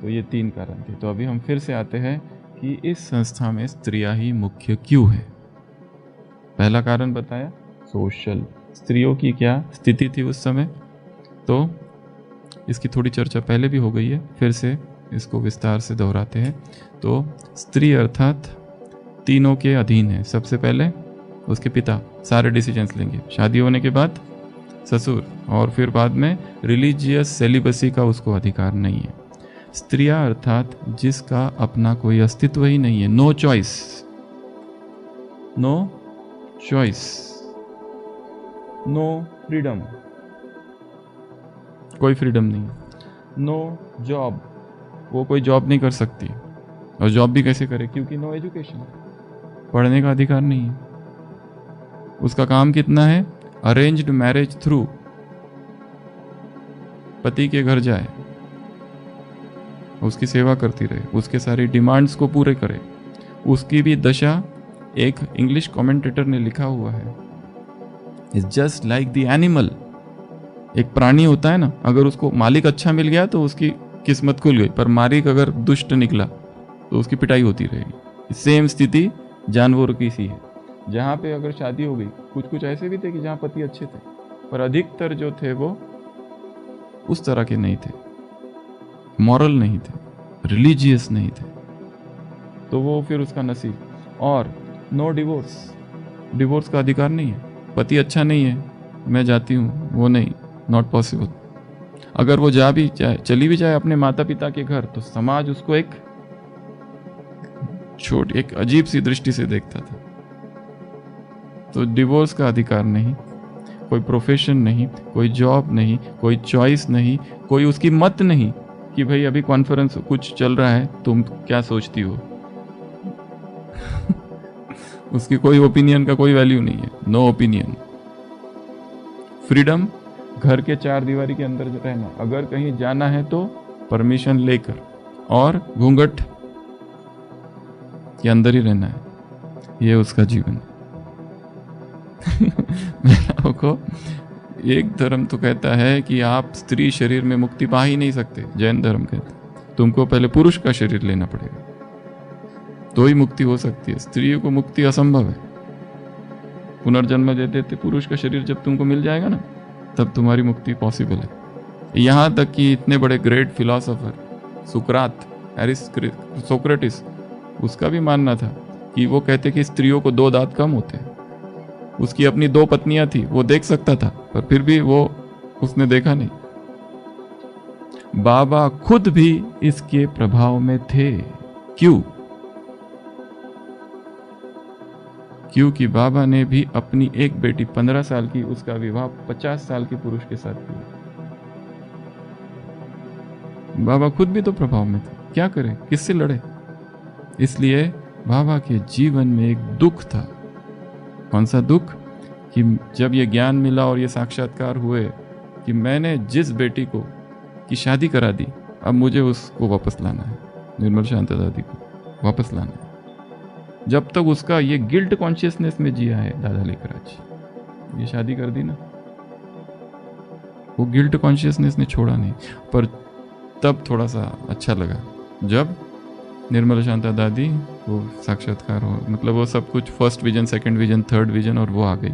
तो ये 3 कारण थे। तो अभी हम फिर से आते हैं कि इस संस्था में स्त्रियां ही मुख्य क्यों है। पहला कारण बताया सोशल, स्त्रियों की क्या स्थिति थी उस समय, तो इसकी थोड़ी चर्चा पहले भी हो गई है, फिर से इसको विस्तार से दोहराते हैं। तो स्त्री अर्थात तीनों के अधीन है। सबसे पहले उसके पिता सारे डिसीजंस लेंगे, शादी होने के बाद ससुर, और फिर बाद में रिलीजियस सेलिबसी का उसको अधिकार नहीं है। स्त्रियां अर्थात जिसका अपना कोई अस्तित्व ही नहीं है, नो चॉइस, नो फ्रीडम, कोई फ्रीडम नहीं, नो जॉब, वो कोई जॉब नहीं कर सकती। और जॉब भी कैसे करे? क्योंकि नो एजुकेशन, पढ़ने का अधिकार नहीं है। उसका काम कितना है? अरेंज्ड मैरिज थ्रू, पति के घर जाए, उसकी सेवा करती रहे, उसके सारी डिमांड्स को पूरे करे। उसकी भी दशा, एक इंग्लिश कमेंटेटर ने लिखा हुआ है, is just like the animal. एक प्राणी होता है ना, अगर उसको मालिक अच्छा मिल गया तो उसकी किस्मत खुल गई, पर मालिक अगर दुष्ट निकला तो उसकी पिटाई होती रहेगी। सेम स्थिति जानवरों की सी है। जहाँ पे अगर शादी हो गई, कुछ ऐसे भी थे कि जहाँ पति अच्छे थे, पर अधिकतर जो थे वो उस तरह के नहीं थे, मॉरल नहीं थे, रिलीजियस नहीं थे, तो वो फिर उसका नसीब। और नो डिवोर्स, डिवोर्स का अधिकार नहीं है। पति अच्छा नहीं है, मैं जाती हूँ, वो नहीं, नॉट पॉसिबल। अगर वो जा भी जाए, चली भी जाए अपने माता पिता के घर, तो समाज उसको एक अजीब सी दृष्टि से देखता था। तो डिवोर्स का अधिकार नहीं, कोई प्रोफेशन नहीं, कोई जॉब नहीं, कोई चॉइस नहीं, कोई उसकी मत नहीं कि भाई अभी कॉन्फ्रेंस कुछ चल रहा है, तुम क्या सोचती हो। उसकी कोई ओपिनियन का कोई वैल्यू नहीं है, नो ओपिनियन। फ्रीडम, घर के 4 दीवारी के अंदर रहना, अगर कहीं जाना है तो परमिशन लेकर, और घूंघट के अंदर ही रहना है, ये उसका जीवन। महिलाओं को एक धर्म तो कहता है कि आप स्त्री शरीर में मुक्ति पा ही नहीं सकते। जैन धर्म कहता है तुमको पहले पुरुष का शरीर लेना पड़ेगा तो ही मुक्ति हो सकती है। स्त्रियों को मुक्ति असंभव है। पुनर्जन्म दे देते पुरुष का शरीर जब तुमको मिल जाएगा ना, तब तुम्हारी मुक्ति पॉसिबल है। यहाँ तक कि इतने बड़े ग्रेट फिलोसोफर सुकरात, सोक्रेटिस, उसका भी मानना था कि वो कहते कि स्त्रियों को 2 दांत कम होते हैं। उसकी अपनी 2 पत्नियां थी, वो देख सकता था, पर फिर भी उसने देखा नहीं। बाबा खुद भी इसके प्रभाव में थे। क्यों? क्योंकि बाबा ने भी अपनी एक बेटी 15 साल की, उसका विवाह 50 साल के पुरुष के साथ किया। बाबा खुद भी तो प्रभाव में थे। क्या करें, किससे लड़े? इसलिए बाबा के जीवन में एक दुख था। कौन सा दुख? कि जब ये ज्ञान मिला और ये साक्षात्कार हुए कि मैंने जिस बेटी को की शादी करा दी, अब मुझे उसको वापस लाना है, निर्मल शांता दादी को वापस लाना है। जब तक उसका ये गिल्ट कॉन्शियसनेस में जिया है दादा लेकर, आज ये शादी कर दी ना, वो गिल्ट कॉन्शियसनेस ने छोड़ा नहीं। पर तब थोड़ा सा अच्छा लगा जब निर्मल शांता दादी वो साक्षात्कार हो, मतलब वो सब कुछ first vision, second vision, third vision, और वो आ गई।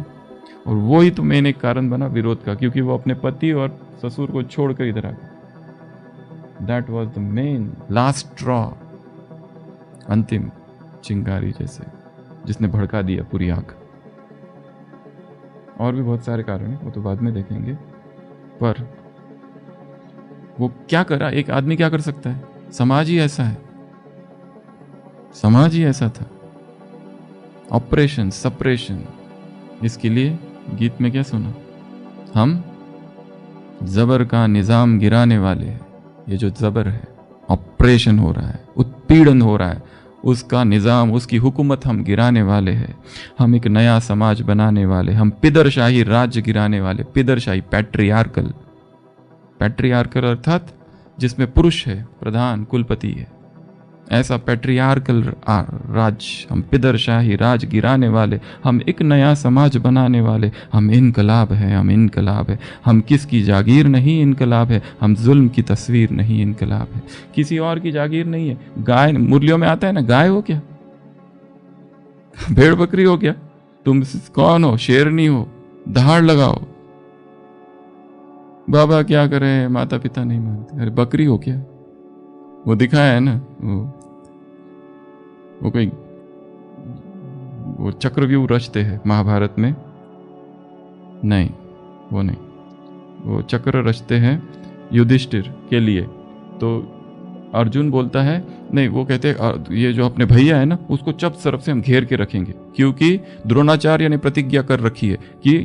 और वो ही तो मेन एक कारण बना विरोध का, क्योंकि वो अपने पति और ससुर को छोड़कर इधर आ गई। That was the main last straw, अंतिम चिंगारी जैसे, जिसने भड़का दिया पूरी आग। और भी बहुत सारे कारण हैं, वो तो बाद में देखेंगे। पर वो क्या करा? एक आदमी क्या कर सकता है? समाज ही ऐसा है, समाज ही ऐसा था। ऑपरेशन सप्रेशन, इसके लिए गीत में क्या सुना? हम जबर का निजाम गिराने वाले हैं। ये जो जबर है, ऑपरेशन हो रहा है, उत्पीड़न हो रहा है, उसका निजाम, उसकी हुकूमत हम गिराने वाले हैं। हम एक नया समाज बनाने वाले, हम पिदरशाही राज्य गिराने वाले। पिदरशाही, पैट्रियार्कल, पैट्रियार्कल अर्थात जिसमें पुरुष है प्रधान, कुलपति है, ऐसा पैट्रियार्कल राज, हम पिदरशाही राज गिराने वाले, हम एक नया समाज बनाने वाले। हम इनकलाब है, हम इनकलाब है। हम किसकी जागीर नहीं, इनकलाब है। हम जुल्म की तस्वीर नहीं, इनकलाब है। किसी और की जागीर नहीं है। गाय, मुरलियों में आता है ना, गाय हो क्या, भेड़ बकरी हो क्या, तुम कौन हो? शेरनी हो, दहाड़ लगाओ। बाबा क्या करें, माता पिता नहीं मानते। अरे बकरी हो क्या? वो दिखाया है ना, वो कोई वो चक्रव्यूह रचते हैं महाभारत में, नहीं वो नहीं, वो चक्र रचते हैं युधिष्ठिर के लिए। तो अर्जुन बोलता है, नहीं, वो कहते हैं ये जो अपने भैया है ना, उसको चप तरफ से हम घेर के रखेंगे, क्योंकि द्रोणाचार्य ने प्रतिज्ञा कर रखी है कि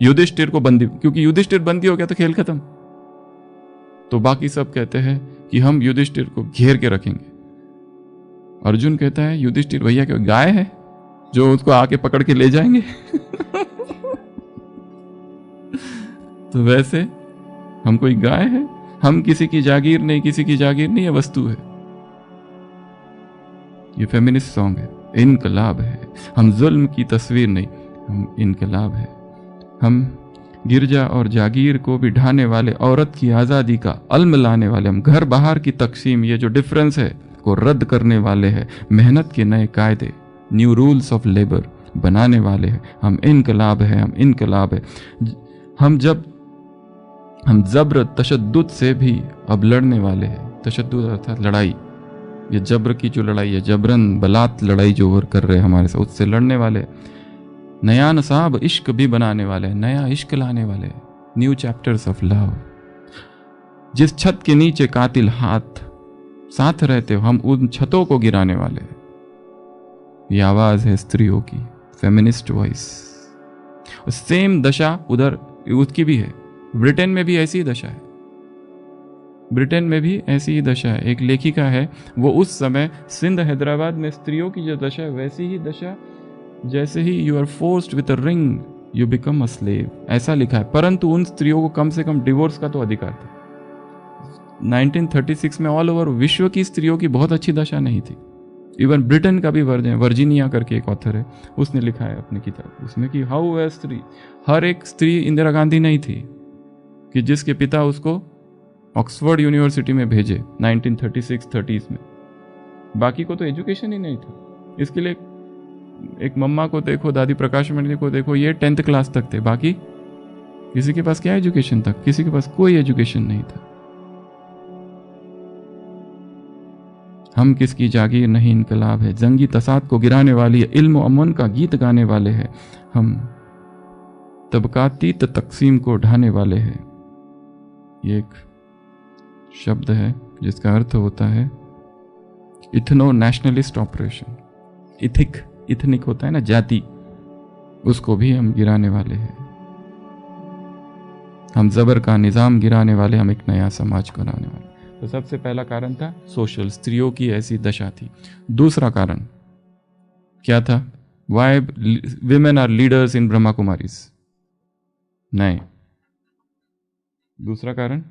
युधिष्ठिर को बंदी, क्योंकि युधिष्ठिर बंदी हो गया तो खेल खत्म। तो बाकी सब कहते हैं कि हम युधिष्ठिर को घेर के रखेंगे। अर्जुन कहता है युधिष्ठिर भैया क्या गाय है जो उसको आके पकड़ के ले जाएंगे? तो वैसे हम कोई गाय है? हम किसी की जागीर नहीं, किसी की जागीर नहीं, ये वस्तु है। ये फेमिनिस्ट सॉन्ग है, इनकलाब है। हम जुल्म की तस्वीर नहीं, हम इनकलाब है। हम गिरजा और जागीर को भी ढाने वाले, औरत की आज़ादी का अल्म लाने वाले, हम घर बाहर की तकसीम, ये जो डिफरेंस है, को रद्द करने वाले हैं। मेहनत के नए कायदे, न्यू रूल्स ऑफ लेबर बनाने वाले हैं। हम इनकलाब है, हम इनकलाब है। हम जब्र तशद्दुद से भी अब लड़ने वाले हैं। तशद्दुद अर्थात लड़ाई, ये जब्र की जो लड़ाई है, जबरन बलात् लड़ाई जो वो कर रहे हैं हमारे साथ, उससे लड़ने वाले। नया नसाब इश्क भी बनाने वाले हैं, नया इश्क लाने वाले, न्यू चैप्टर्स ऑफ लव। जिस छत के नीचे कातिल हाथ साथ रहते हो, हम उन छतों को गिराने वाले हैं। ये आवाज है स्त्रियों की, फेमिनिस्ट वॉइस। सेम दशा उधर उसकी भी है। ब्रिटेन में भी ऐसी ही दशा है, ब्रिटेन में भी ऐसी ही दशा है। एक लेखिका है, वो उस समय सिंध हैदराबाद में स्त्रियों की जो दशा है, वैसी ही दशा जैसे ही you are forced with a ring you become a slave, ऐसा लिखा है। परंतु उन स्त्रियों को कम से कम डिवोर्स का तो अधिकार था। 1936 में ऑल ओवर विश्व की स्त्रियों की बहुत अच्छी दशा नहीं थी। इवन ब्रिटेन का भी वर्जीनिया करके एक ऑथर है, उसने लिखा है अपनी किताब उसमें कि हाउ ए स्त्री, हर एक स्त्री इंदिरा गांधी नहीं थी कि जिसके पिता उसको ऑक्सफोर्ड यूनिवर्सिटी में भेजे 1936-30s में। बाकी को तो एजुकेशन ही नहीं था। इसके लिए एक मम्मा को देखो, दादी प्रकाश मणि को देखो, ये 10th क्लास तक थे, बाकी किसी के पास क्या एजुकेशन था? किसी के पास कोई एजुकेशन नहीं था। हम किसकी जागीर नहीं इनकलाब है, जंगी तसाद को गिराने वाली है, इल्म व अमन का गीत गाने वाले हैं हम, तबकातीत तकसीम को ढाने वाले हैं। ये एक शब्द है जिसका अर्थ होता है इथनो नेशनलिस्ट ऑपरेशन। इथनिक होता है ना जाति, उसको भी हम गिराने वाले हैं। हम जबर का निजाम गिराने वाले, हम एक नया समाज बनाने वाले। तो सबसे पहला कारण था सोशल, स्त्रियों की ऐसी दशा थी। दूसरा कारण क्या था? Why women are leaders in Brahma Kumaris? नहीं। दूसरा कारण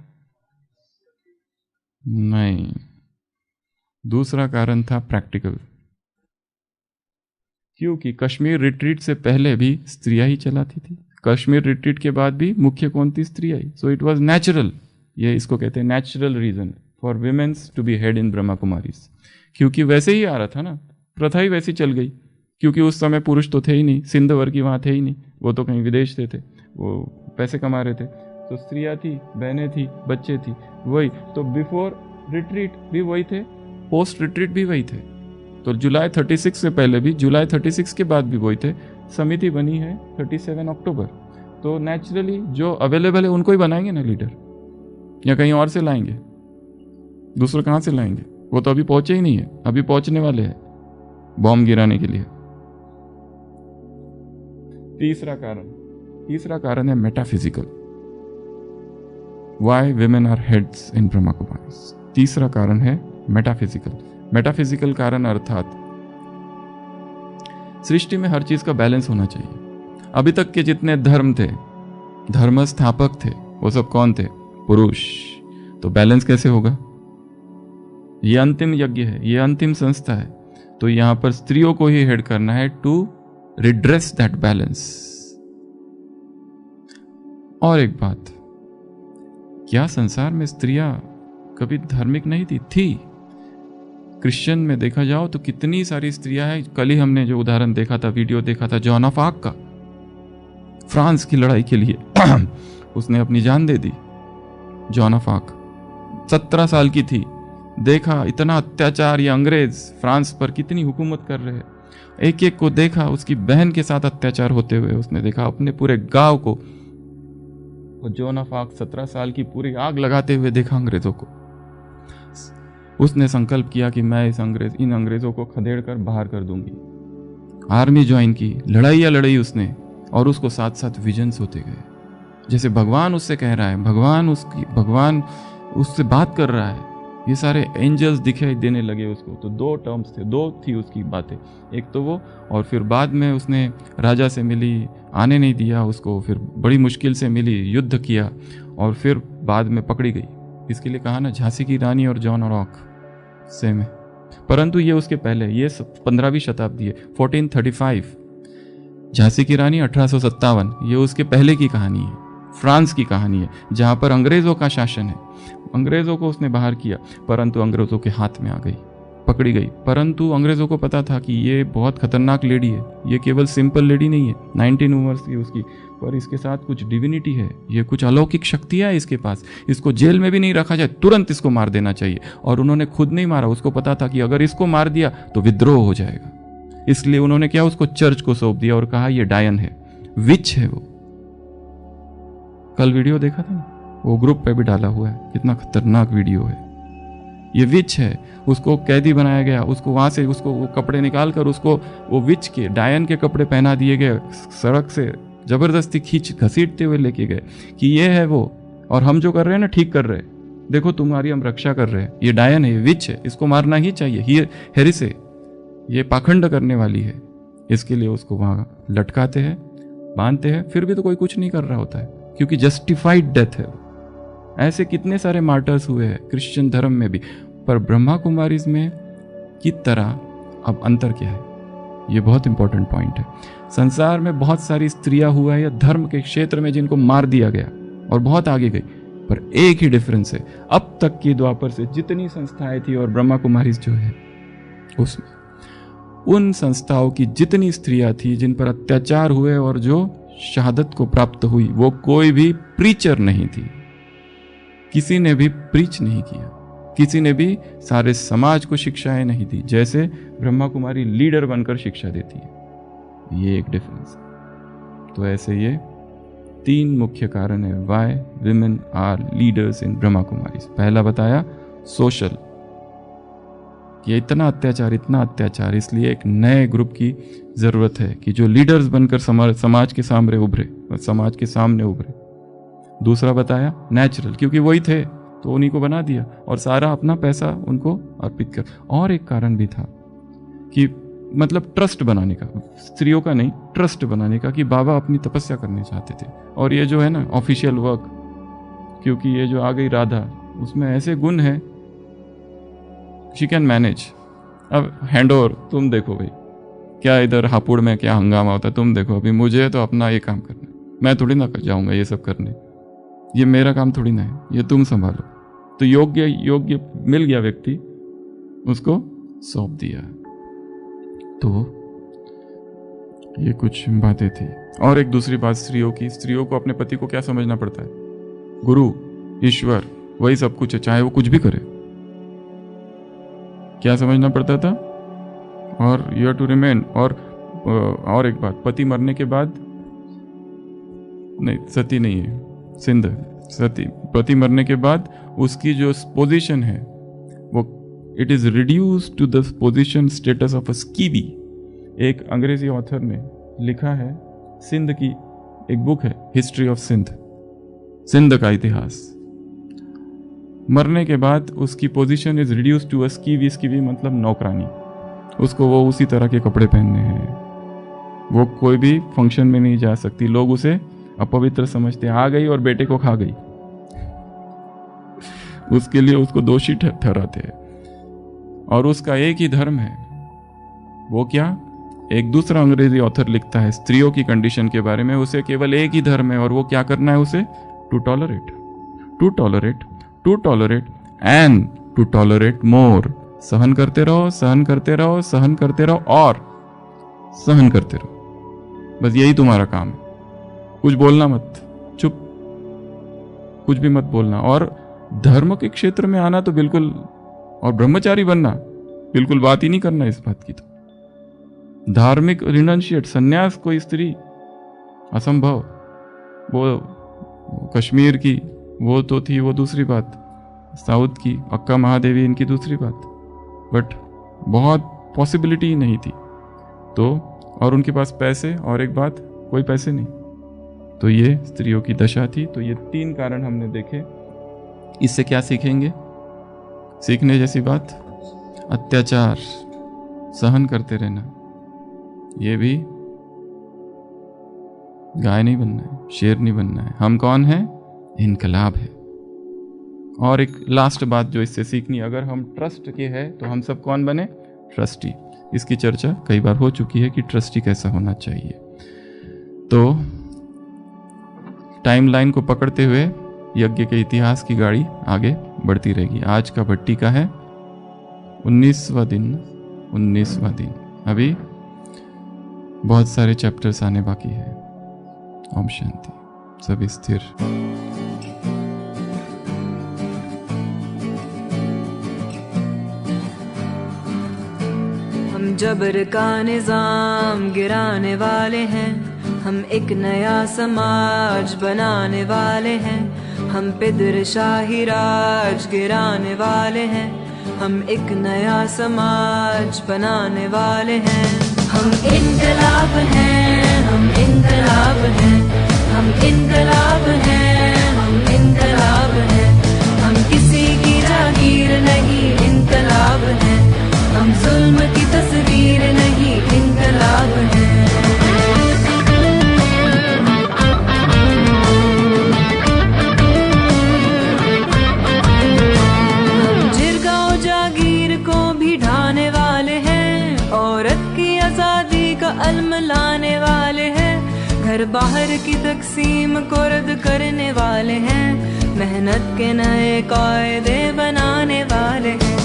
नहीं, दूसरा कारण था प्रैक्टिकल। क्योंकि कश्मीर रिट्रीट से पहले भी स्त्रियां ही चलाती थी, कश्मीर रिट्रीट के बाद भी मुख्य कौन थी? स्त्रियां ही। सो इट वाज नेचुरल, ये इसको कहते हैं natural reason for womens to be head in Brahma Kumaris. क्योंकि वैसे ही आ रहा था ना, प्रथा ही वैसी चल गई। क्योंकि उस समय पुरुष तो थे ही नहीं, सिंध वर्गी वहाँ थे ही नहीं, वो तो कहीं विदेश थे, वो पैसे कमा रहे थे। तो स्त्रियाँ थी, बहनें थी, बच्चे थी, वही। तो बिफोर रिट्रीट भी वही थे, पोस्ट रिट्रीट भी वही थे। तो जुलाई 36 से पहले भी, जुलाई 36 के बाद भी वही थे। समिति बनी है 37 अक्टूबर, तो नेचुरली जो अवेलेबल है उनको ही बनाएंगे ना लीडर, या कहीं और से लाएंगे? दूसरे कहाँ से लाएंगे? वो तो अभी पहुंचे ही नहीं है, अभी पहुंचने वाले हैं बॉम्ब गिराने के लिए। तीसरा कारण है metaphysical. Why women are heads in Brahma Kumaris? तीसरा कारण है मेटाफिजिकल। मेटाफिजिकल कारण अर्थात सृष्टि में हर चीज का बैलेंस होना चाहिए। अभी तक के जितने धर्म थे, धर्म स्थापक थे, वो सब कौन थे? पुरुष। तो बैलेंस कैसे होगा? ये अंतिम यज्ञ है, ये अंतिम संस्था है, तो यहां पर स्त्रियों को ही हेड करना है टू रिड्रेस दैट बैलेंस। और एक बात, क्या संसार में स्त्रियां कभी धार्मिक नहीं थी? क्रिश्चियन में देखा जाओ तो कितनी सारी स्त्रियां हैं। कल ही हमने जो उदाहरण देखा था, वीडियो देखा था जॉन ऑफ आर्क का, फ्रांस की लड़ाई के लिए उसने अपनी जान दे दी। जॉन ऑफ आर्क 17 साल की थी। देखा इतना अत्याचार, ये अंग्रेज फ्रांस पर कितनी हुकूमत कर रहे हैं। एक एक को देखा, उसकी बहन के साथ अत्याचार होते हुए उसने देखा, अपने पूरे गांव को। और जॉन ऑफ आर्क 17 साल की पूरी आग लगाते हुए देखा अंग्रेजों को। उसने संकल्प किया कि मैं इन अंग्रेजों को खदेड़ कर बाहर कर दूंगी। आर्मी ज्वाइन की, लड़ाई उसने, और उसको साथ साथ विजन्स होते गए, जैसे भगवान उससे कह रहा है, भगवान उससे बात कर रहा है। ये सारे एंजल्स दिखाई देने लगे उसको। तो 2 टर्म्स थे, 2 थी उसकी बातें। एक तो वो, और फिर बाद में उसने राजा से मिली, आने नहीं दिया उसको, फिर बड़ी मुश्किल से मिली, युद्ध किया, और फिर बाद में पकड़ी गई। इसके लिए कहा ना, झांसी की रानी और जॉन ऑफ आर्क सेम है। परंतु ये उसके पहले, ये 15वीं शताब्दी है, 1435। झांसी की रानी 1857, ये उसके पहले की कहानी है, फ्रांस की कहानी है, जहां पर अंग्रेजों का शासन है। अंग्रेजों को उसने बाहर किया, परंतु अंग्रेजों के हाथ में आ गई, पकड़ी गई। परंतु अंग्रेजों को पता था कि ये बहुत खतरनाक लेडी है, ये केवल सिंपल लेडी नहीं है, 19 उम्र थी उसकी, पर इसके साथ कुछ डिविनिटी है, ये कुछ अलौकिक शक्तियां है इसके पास। इसको जेल में भी नहीं रखा जाए, तुरंत इसको मार देना चाहिए। और उन्होंने खुद नहीं मारा, उसको पता था कि अगर इसको मार दिया तो विद्रोह हो जाएगा। इसलिए उन्होंने क्या, उसको चर्च को सौंप दिया और कहा ये डायन है, विच है वो। कल वीडियो देखा था ना, वो ग्रुप पे भी डाला हुआ है, कितना खतरनाक वीडियो है। ये विच है, उसको कैदी बनाया गया, उसको वहां से उसको वो कपड़े निकाल कर उसको वो विच के, डायन के कपड़े पहना दिए गए, सड़क से जबरदस्ती खींच घसीटते हुए लेके गए कि ये है वो, और हम जो कर रहे हैं ना, ठीक कर रहे हैं, देखो तुम्हारी हम रक्षा कर रहे हैं, ये डायन है, ये विच है, इसको मारना ही चाहिए, ये हेरिस है, ये पाखंड करने वाली है। इसके लिए उसको वहां लटकाते हैं, बांधते हैं, फिर भी तो कोई कुछ नहीं कर रहा होता है, क्योंकि जस्टिफाइड डेथ है। ऐसे कितने सारे मार्टर्स हुए हैं क्रिश्चियन धर्म में भी। पर ब्रह्मा कुमारीज में की तरह अब अंतर क्या है, ये बहुत इंपॉर्टेंट पॉइंट है। संसार में बहुत सारी स्त्रियां हुआ है या धर्म के क्षेत्र में जिनको मार दिया गया और बहुत आगे गई, पर एक ही डिफरेंस है, अब तक की द्वापर से जितनी संस्थाएं थी और ब्रह्मा कुमारीज जो है उसमें, उन संस्थाओं की जितनी स्त्रियां थी जिन पर अत्याचार हुए और जो शहादत को प्राप्त हुई, वो कोई भी प्रीचर नहीं थी, किसी ने भी प्रीच नहीं किया। किसी ने भी सारे समाज को शिक्षाएं नहीं दी, जैसे ब्रह्मा कुमारी लीडर बनकर शिक्षा देती है। ये एक डिफरेंस है। तो ऐसे ये 3 मुख्य कारण है why women are leaders in Brahma Kumari. पहला बताया सोशल, ये इतना अत्याचार, इसलिए एक नए ग्रुप की जरूरत है कि जो लीडर्स बनकर समाज के सामने उभरे। दूसरा बताया नेचुरल, क्योंकि वही थे तो उन्हीं को बना दिया और सारा अपना पैसा उनको अर्पित कर। और एक कारण भी था कि मतलब ट्रस्ट बनाने का, स्त्रियों का नहीं, ट्रस्ट बनाने का, कि बाबा अपनी तपस्या करने चाहते थे। और ये जो है ना ऑफिशियल वर्क, क्योंकि ये जो आ गई राधा, उसमें ऐसे गुण है, शी कैन मैनेज। अब हैंड ओवर, तुम देखो भाई क्या इधर हापुड़ में क्या हंगामा होता है, तुम देखो। अभी मुझे तो अपना ये काम करना है, मैं थोड़ी ना कर जाऊंगा ये सब करने, ये मेरा काम थोड़ी ना है, ये तुम संभालो। तो योग्य मिल गया व्यक्ति, उसको सौंप दिया। तो ये कुछ बातें थी। और एक दूसरी बात स्त्रियों को अपने पति को क्या समझना पड़ता है? गुरु, ईश्वर, वही सब कुछ है, चाहे वो कुछ भी करे। क्या समझना पड़ता था? और यू हैव टू रिमेन। और एक बात, पति मरने के बाद नहीं, सती नहीं है, सिंध सती, पति मरने के बाद उसकी जो पोजीशन है वो it is reduce to the position status of a skivvy. एक अंग्रेजी ऑथर ने लिखा है, सिंध की एक बुक है, हिस्ट्री ऑफ सिंध का इतिहास। मरने के बाद उसकी position is reduce to a skivvy मतलब नौकरानी। उसको वो उसी तरह के कपड़े पहनने हैं, वो कोई भी फंक्शन में नहीं जा सकती, लोग उसे अपवित्र समझते, आ गई और बेटे को खा गई, उसके लिए उसको दोषी ठहराते हैं। और उसका एक ही धर्म है, वो क्या? एक दूसरा अंग्रेजी ऑथर लिखता है स्त्रियों की कंडीशन के बारे में, उसे केवल एक ही धर्म है और वो क्या करना है उसे? To tolerate and to tolerate more. सहन करते रहो और सहन करते रहो, बस यही तुम्हारा काम है। कुछ बोलना मत, चुप, कुछ भी मत बोलना। और धर्म के क्षेत्र में आना तो बिल्कुल, और ब्रह्मचारी बनना बिल्कुल बात ही नहीं करना इस बात की। तो धार्मिक रिनंशिएट, संन्यास कोई स्त्री असंभव। वो कश्मीर की वो तो थी, वो दूसरी बात, साउथ की अक्का महादेवी इनकी दूसरी बात, बट बहुत पॉसिबिलिटी ही नहीं थी। तो और उनके पास पैसे, और एक बात कोई पैसे नहीं, तो ये स्त्रियों की दशा थी। तो ये 3 कारण हमने देखे। इससे क्या सीखेंगे? सीखने जैसी बात, अत्याचार सहन करते रहना, ये भी गाय नहीं बनना है, शेर नहीं बनना है। हम कौन है? इनकलाब है। और एक लास्ट बात जो इससे सीखनी, अगर हम ट्रस्ट के हैं तो हम सब कौन बने? ट्रस्टी। इसकी चर्चा कई बार हो चुकी है कि ट्रस्टी कैसा होना चाहिए। तो टाइमलाइन को पकड़ते हुए यज्ञ के इतिहास की गाड़ी आगे बढ़ती रहेगी। आज का भट्टी का है 19वां दिन। अभी बहुत सारे चैप्टर्स आने बाकी है। ओम शांति। सभी स्थिर। हम जबर का निजाम गिराने वाले हैं, हम एक नया समाज बनाने वाले हैं। हम पिदर शाही राज गिराने वाले हैं, हम एक नया समाज बनाने वाले हैं। हम इनकलाब हैं, हम इनकलाब हैं, हम इनकलाब हैं, हम इनकलाब हैं। हम किसी की जागीर नहीं, इनकलाब हैं। हम जुल्म की तस्वीर नहीं, इनकलाब हैं। हम जिरगाओ जागीर को भी ढाने वाले हैं, औरत की आजादी का अलम लाने वाले हैं। घर बाहर की तकसीम को रद्द करने वाले हैं, मेहनत के नए कायदे बनाने वाले हैं।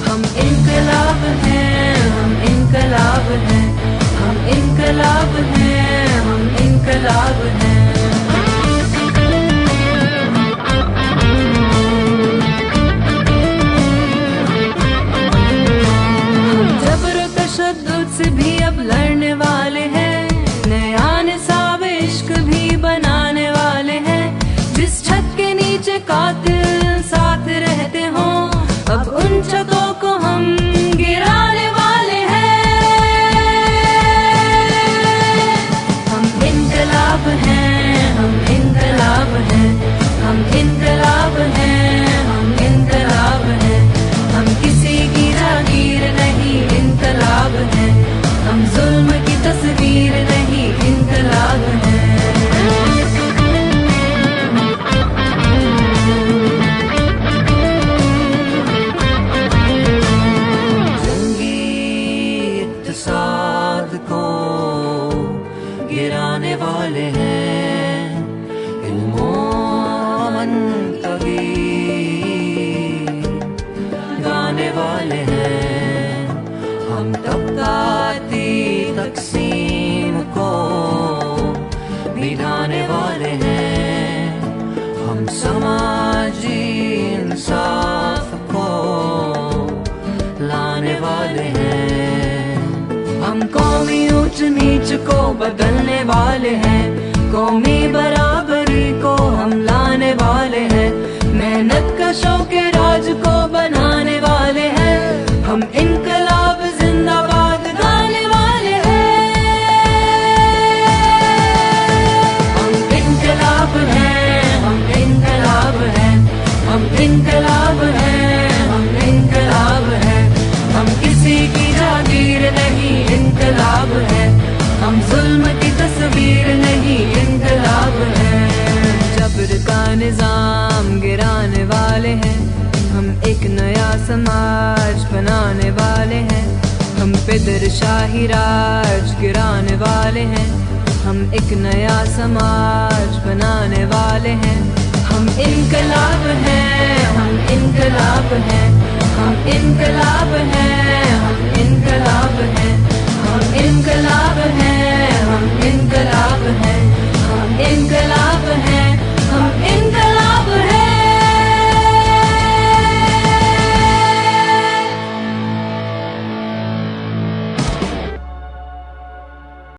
हम इनकलाब हैं, हम इनकलाब हैं, हम इनकलाब हैं, हम इनकलाब हैं। गाने वाले हैं इल्मो अमन कभी गाने वाले हैं हम तबकाती तकसीम को मिटाने वाले हैं हम समाजी इंसाफ को लाने वाले हैं हम कौमी ऊंच नीच को बदलने वाले हैं कौमी बराबरी को हम लाने वाले हैं मेहनत कशों के राज को बनाने वाले हैं हम इनकलाब जिंदाबाद गाने वाले हैं हम इनकलाब हैं हम इनकलाब हैं हम इनकलाब हैं हम इनकलाब हैं हम किसी की जागीर नहीं इनकलाब है हम जुल्म की तस्वीर नहीं इनकलाब है जबर का निजाम गिराने वाले हैं हम एक नया समाज बनाने वाले हैं हम पे दरशाही राज गिराने वाले हैं हम एक नया समाज बनाने वाले हैं हम इनकलाब हैं हम इनकलाब